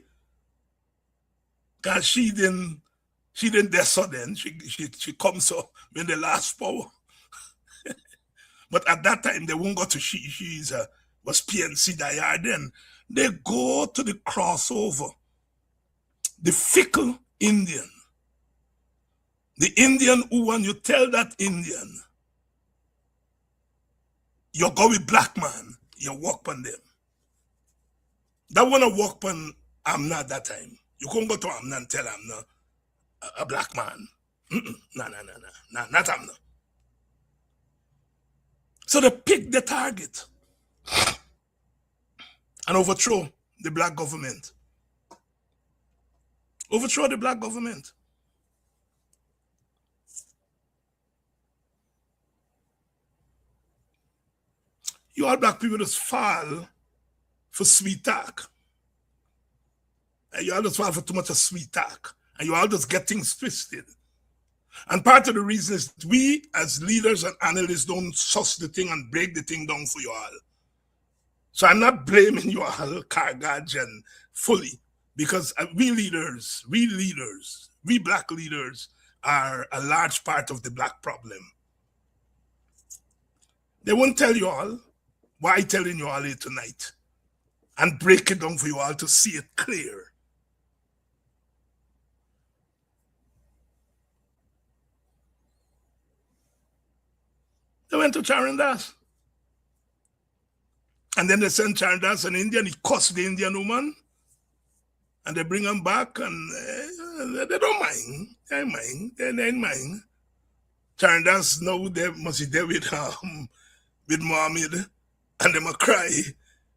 because she didn't there so then. She comes so when the last power. But at that time they won't go to she's was PNC Dayar then. They go to the crossover. The fickle Indian. The Indian who when you tell that Indian you go with black man, you walk on them. That wanna walk on Amna at that time. You couldn't go to Amna and tell Amna a black man. No, not Amna. So they pick the target and overthrow the black government. Overthrow the black government. You all black people just fall for sweet talk. And you all just fall for too much of sweet talk. And you all just get things twisted. And part of the reason is we as leaders and analysts don't suss the thing and break the thing down for you all. So I'm not blaming you all, Cargage and fully, because we leaders, we black leaders are a large part of the black problem. They won't tell you all why I'm telling you all here tonight and break it down for you all to see it clear. They went to Charan Das. And then they sent Charan Das an Indian. He cussed the Indian woman. And they bring him back and they don't mind. They ain't mind. They ain't mind. Charan Das know they must be there with Mohammed. And they must cry.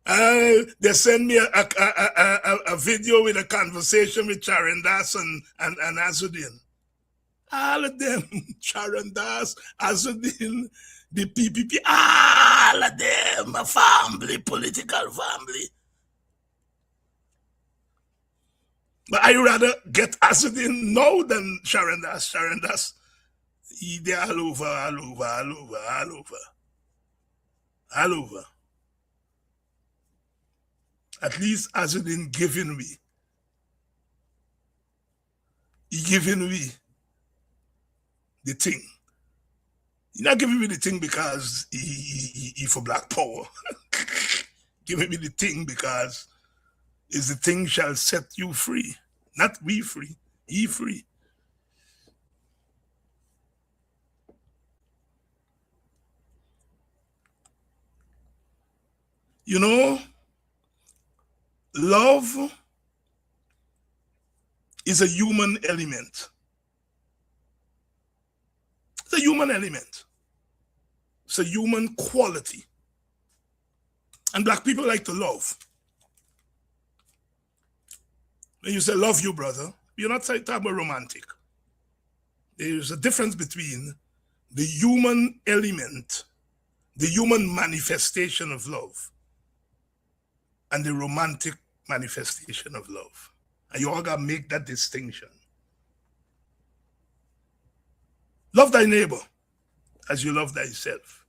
They send me a video with a conversation with Charan Das and Azuddin. All of them, Charan Das, Azuddin, the PPP, all of them, a family, political family. But I rather get Azuddin now than Charan Das. Charan Das, they're all over. At least Azuddin giving me. He giving me the thing. He's not giving me the thing because he for black power. Giving me the thing because is the thing shall set you free. Not we free, he free. You know, love is a human element. It's a human element. It's a human quality. And black people like to love. When you say love you, brother, you're not talking about romantic. There's a difference between the human element, the human manifestation of love, and the romantic manifestation of love. And you all gotta make that distinction. Love thy neighbor as you love thyself.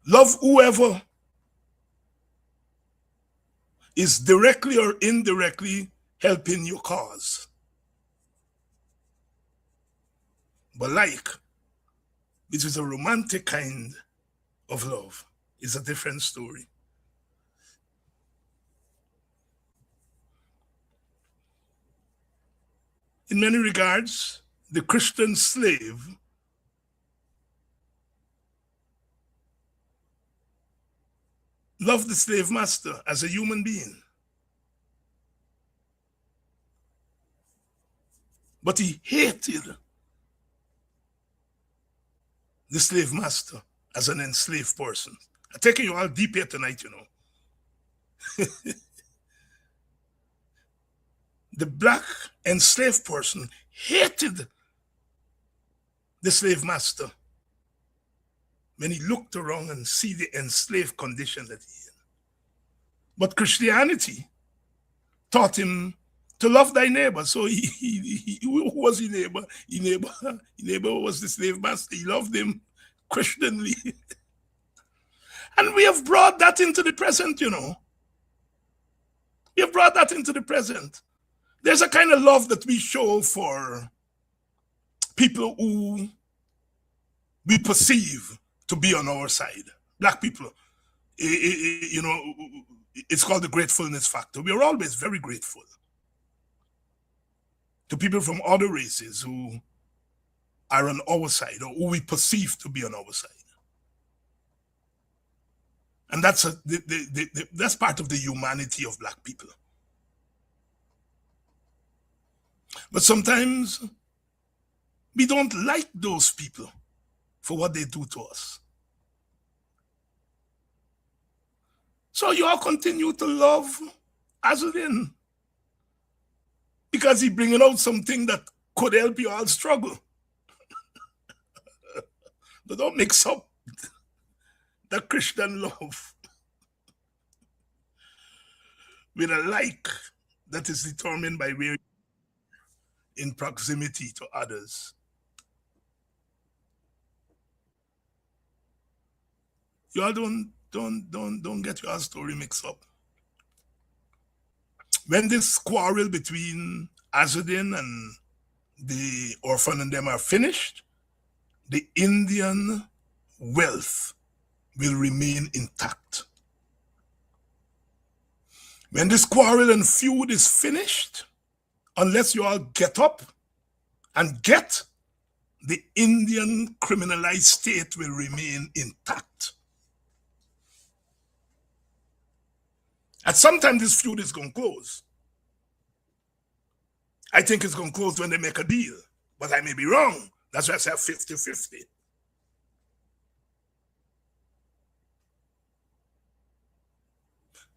Love whoever is directly or indirectly helping your cause. But like, which is a romantic kind of love, is a different story. In many regards, the Christian slave loved the slave master as a human being. But he hated the slave master as an enslaved person. I'm taking you all deep here tonight, you know. The black enslaved person hated the slave master when he looked around and see the enslaved condition that he in. But Christianity taught him to love thy neighbor. So who was his neighbor? His neighbor was the slave master. He loved him Christianly. And we have brought that into the present, you know. We have brought that into the present. There's a kind of love that we show for people who we perceive to be on our side. Black people, you know, it's called the gratefulness factor. We are always very grateful to people from other races who are on our side or who we perceive to be on our side. And that's that's part of the humanity of black people. But sometimes we don't like those people for what they do to us. So you all continue to love Azudin because he's bringing out something that could help you all struggle. But don't mix up the Christian love with a like that is determined by where in proximity to others. You all don't get your story mixed up. When this quarrel between Azudin and the orphan and them are finished, the Indian wealth will remain intact. When this quarrel and feud is finished, unless you all get up and get, the Indian criminalized state will remain intact. At some time this feud is going to close. I think it's going to close when they make a deal, but I may be wrong. That's why I say 50-50.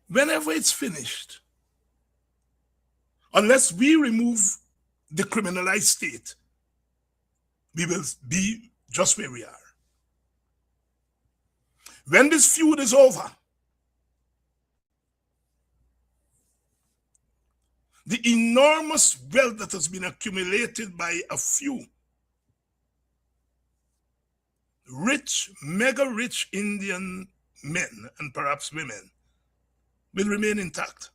Whenever it's finished, unless we remove the criminalized state, we will be just where we are. When this feud is over, the enormous wealth that has been accumulated by a few rich, mega rich Indian men and perhaps women will remain intact.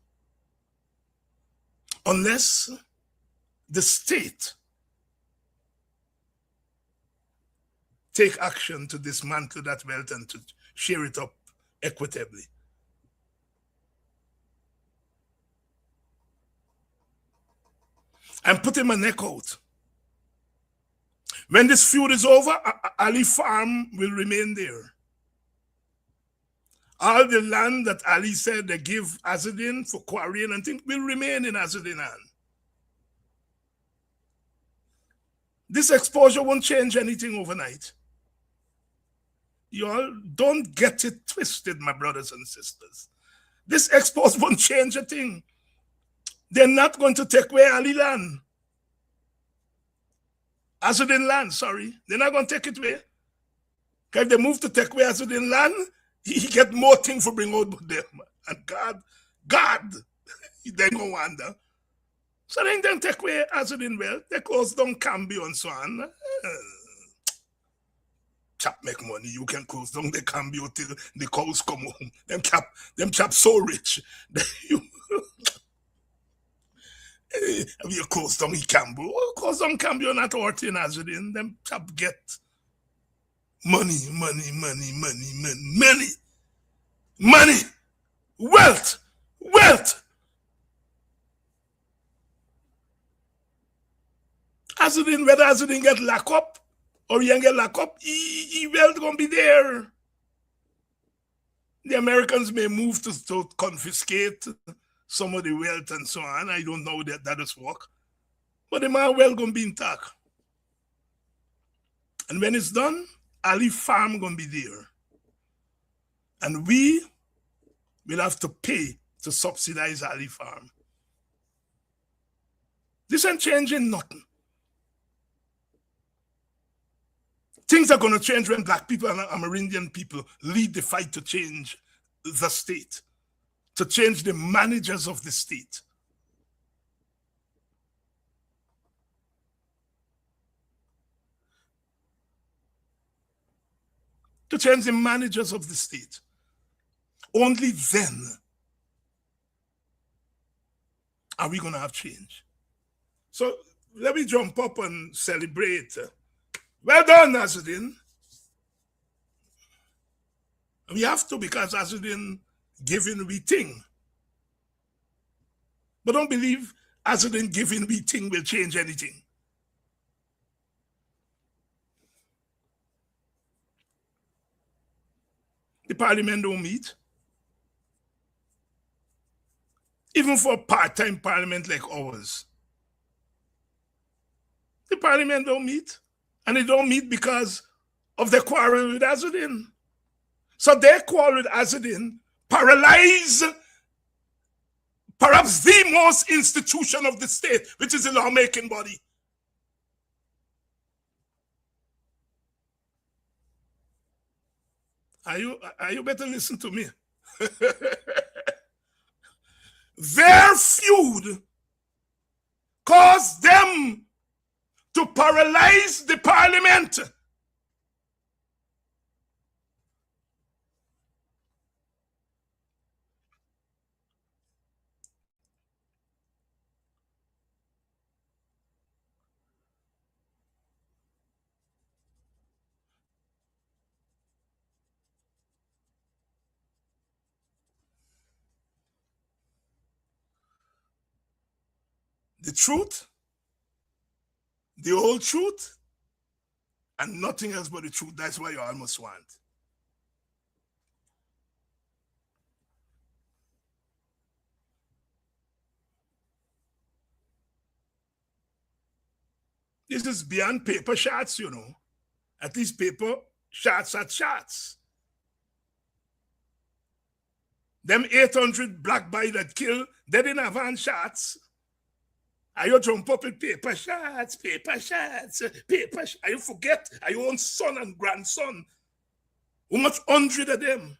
Unless the state take action to dismantle that wealth and to share it up equitably. And put him a neck out. When this feud is over, Ali Farm will remain there. All the land that Ali said they give Azudin for quarrying and things will remain in Azudin hand. This exposure won't change anything overnight. You all don't get it twisted, my brothers and sisters. This exposure won't change a thing. They're not going to take away Ali land. Azudin land, sorry. They're not going to take it away. Because if they move to take away Azudin land, he get more things for bring out with them. And God, they go wonder. So then they take away Azudin wealth. They close down Cambio and so on. Chap make money. You can close down the Cambio till the cows come home. Them chap so rich. You close down Cambio. Close down Cambio not hurting Azudin. Them chap get money, wealth. Azudin, whether Azudin get locked up or he ain't get locked up, he wealth gonna be there. The Americans may move to confiscate some of the wealth and so on. I don't know that does work. But the man well gonna be intact. And when it's done, Ali Farm gonna be there. And we will have to pay to subsidize Ali Farm. This ain't changing nothing. Things are going to change when black people and Amerindian people lead the fight to change the state, to change the managers of the state. To change the managers of the state. Only then are we going to have change. So let me jump up and celebrate. Well done, Azudin. We have to, because Azudin giving we thing. But don't believe Azudin giving we thing will change anything. The parliament don't meet. Even for a part-time parliament like ours. The parliament don't meet. And they don't meet because of their quarrel with Azudin. So their quarrel with Azudin paralyze perhaps the most institution of the state, which is the lawmaking body. Are you better listen to me? Their feud caused them to paralyze the parliament. The truth, the whole truth, and nothing else but the truth. That's what you almost want. This is beyond paper shots, you know. At least paper shots at shots. Them 800 black boys that kill, they didn't have hand shots. Are you jump up with paper shots, paper shots, paper shots? Are you forget? Are your own son and grandson? How much 100 of them?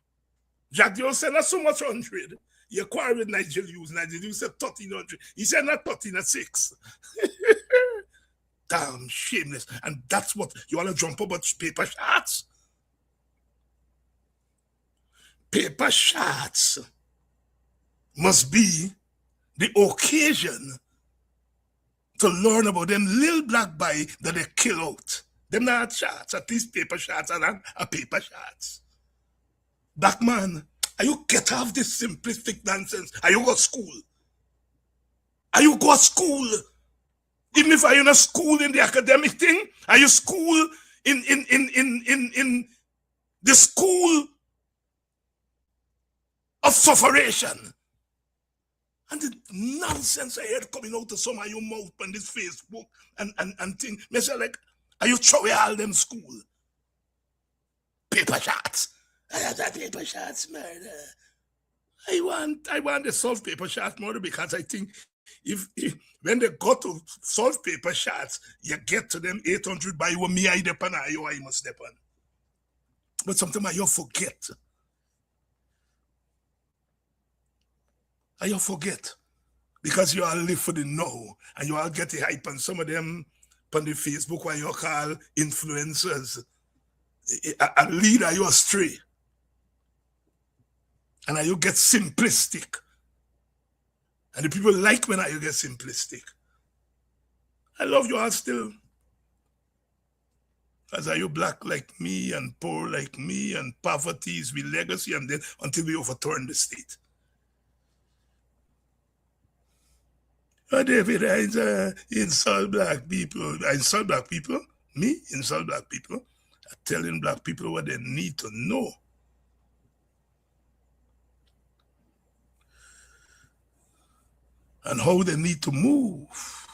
Jack Dion said not so much 100. You quarrel with Nigel Hughes. Nigel Hughes said 1,300. He said not 1,306. Damn shameless. And that's what you want to jump up with paper shots. Paper shots must be the occasion to learn about them little black boy that they kill out. Them not shots, at least paper shots and a paper shots. Black man, are you get off this simplistic nonsense? Are you go to school? Are you go to school? Even if are you in a school in the academic thing, are you school in the school of sufferation? And the nonsense I heard coming out of some of your mouth on this Facebook and thing, me say like, are you throwing all them school? Paper shots. I have that paper shots murder. I want to solve paper shots murder because I think if when they go to solve paper shots, you get to them 800 by what me I depend on you I must depend. But sometimes you forget. And you forget because you all live for the now and you all get the hype and some of them on the Facebook what you call influencers and lead you astray. And you get simplistic. And the people like when you get simplistic. I love you all still. Because are you black like me and poor like me and poverty is we legacy and then until we overturn the state. Oh, David, I insult black people. I insult black people? Me? Insult black people? I'm telling black people what they need to know. And how they need to move.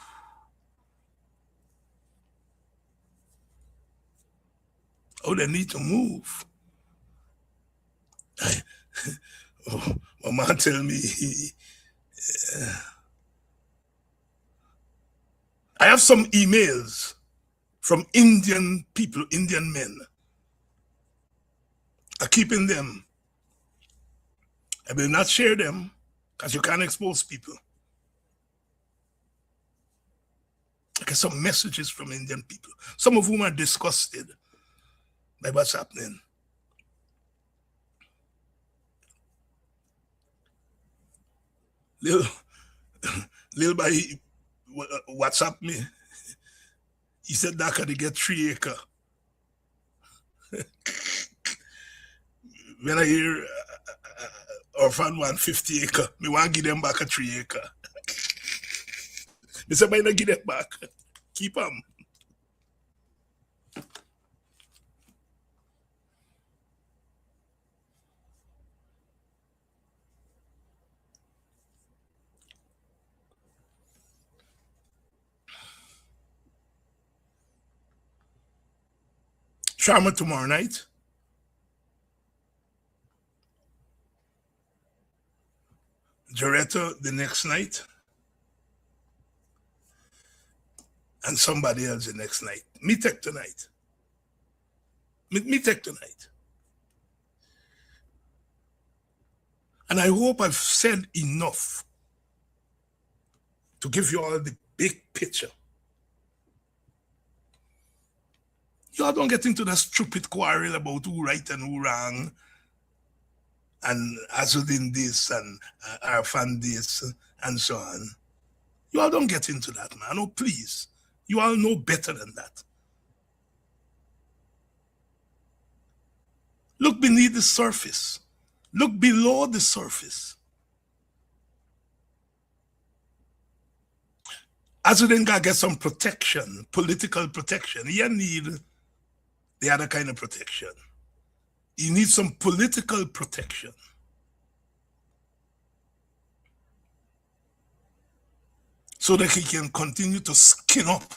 How they need to move. My man tell me, I have some emails from Indian people, Indian men, are keeping them. I will not share them because you can't expose people. I get some messages from Indian people, some of whom are disgusted by what's happening. Lil by WhatsApp me. He said that they get 3 acres. When I hear orphan want 50 acres, me want to give them back a 3 acres. They said, "Why not give them back? Keep them." Sharma tomorrow night. Jaretta the next night. And somebody else the next night. Me take tonight. Me take tonight. And I hope I've said enough to give you all the big picture. You all don't get into that stupid quarrel about who right and who wrong, and Azudin this and Arfan this and so on. You all don't get into that, man. Oh, please. You all know better than that. Look beneath the surface. Look below the surface. Azudin got to get some protection, political protection. He need the other kind of protection. He needs some political protection. So that he can continue to skin up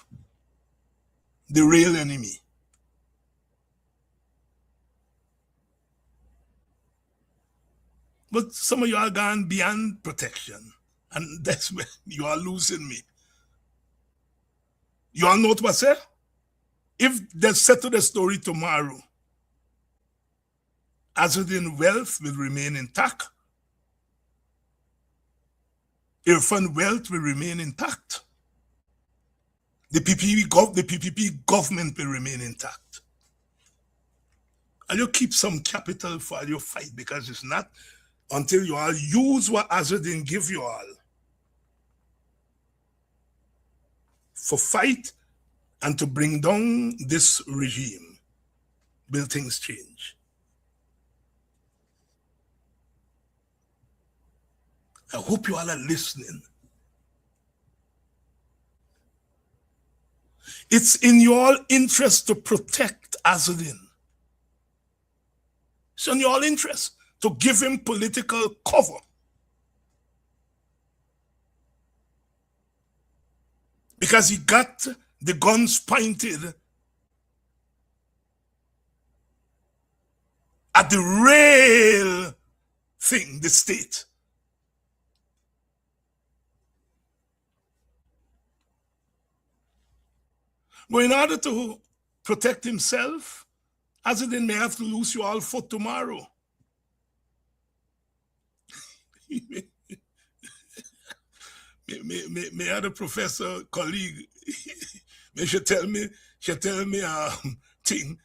the real enemy. But some of you are gone beyond protection. And that's where you are losing me. You all know what I say? If they settle the story tomorrow, Azudin wealth will remain intact. Irfan wealth will remain intact. The PPP government will remain intact. And you keep some capital for your fight, because it's not until you all use what Azudin give you all for fight and to bring down this regime will things change. I hope you all are listening. It's in your interest to protect Azudin. It's in your interest to give him political cover. Because he got the guns pointed at the real thing, the state. But in order to protect himself, Azudin may have to lose you all for tomorrow. May other professor colleague, she tell me thing.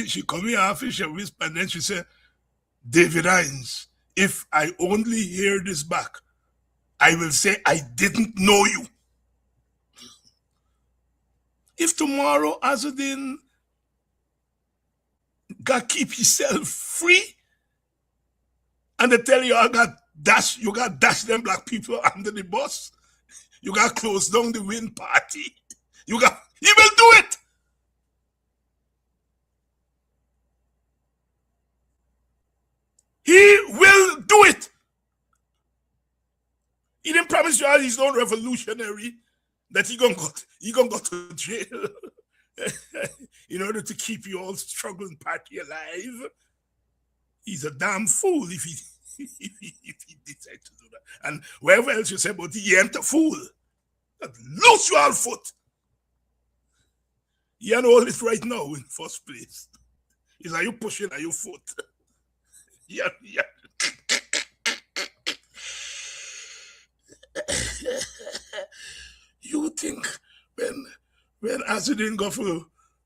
She come in office, she whisper, and then she said, "David Hines, if I only hear this back, I will say I didn't know you." If tomorrow Azudin got keep himself free, and they tell you you got dash them black people under the bus, you got close down the Win party, he will do it. He will do it. He didn't promise you all he's not revolutionary, that he gonna go to jail in order to keep you all struggling party alive. He's a damn fool if he decides to do that. And wherever else you say, but he ain't a fool. That lose you all foot. You can hold it right now in first place. It's like you pushing at your foot. Yeah. You think when Asidin go for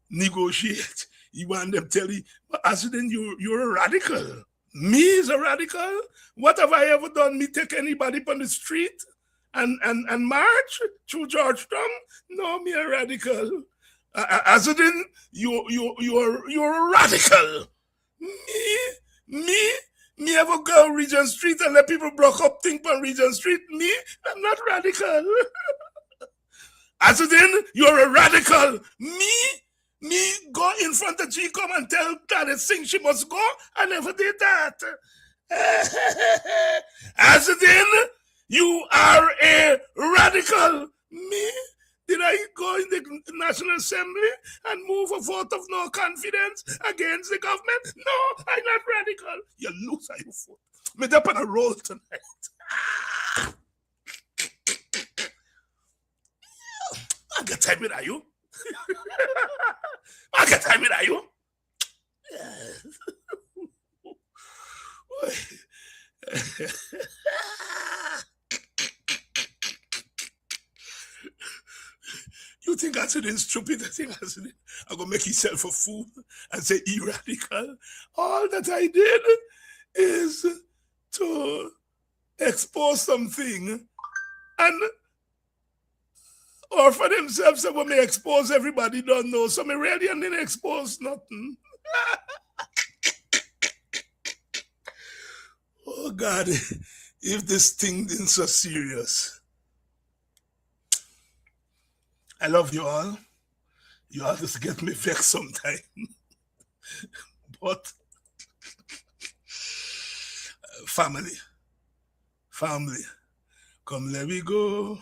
negotiate, you want them tell you, Asidin, you're a radical. Me is a radical? What have I ever done? Me take anybody on the street and march through Georgetown? No, me a radical. Asidin, you're a radical. Me ever go Regent Street and let people block up things on Regent Street? Me, I'm not radical. Asidin, you're a radical. Me go in front of G-Com and tell Gladys Singh she must go. I never did that. Asidin, you are a radical. Me? Did I go in the National Assembly and move a vote of no confidence against the government? No, I'm not radical. You loser, you fool. Me up on a roll tonight. I get time with you. I get time with you. You think Asidin stupid? I think Asidin I'm gonna make himself a fool and say he radical. All that I did is to expose something and or for themselves, so when they expose everybody don't know. So me really didn't expose nothing. Oh God, if this thing isn't so serious. I love you all. You all just get me vexed sometime. But family, come let me go.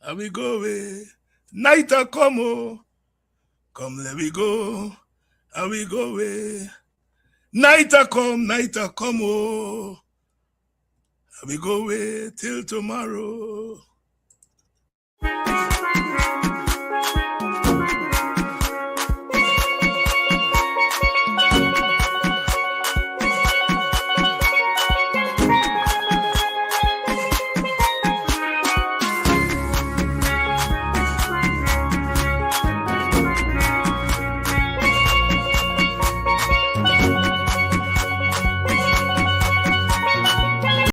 And we go away. Night a come, oh. Come let me go. And we go away. Night a come, oh. And we go away till tomorrow.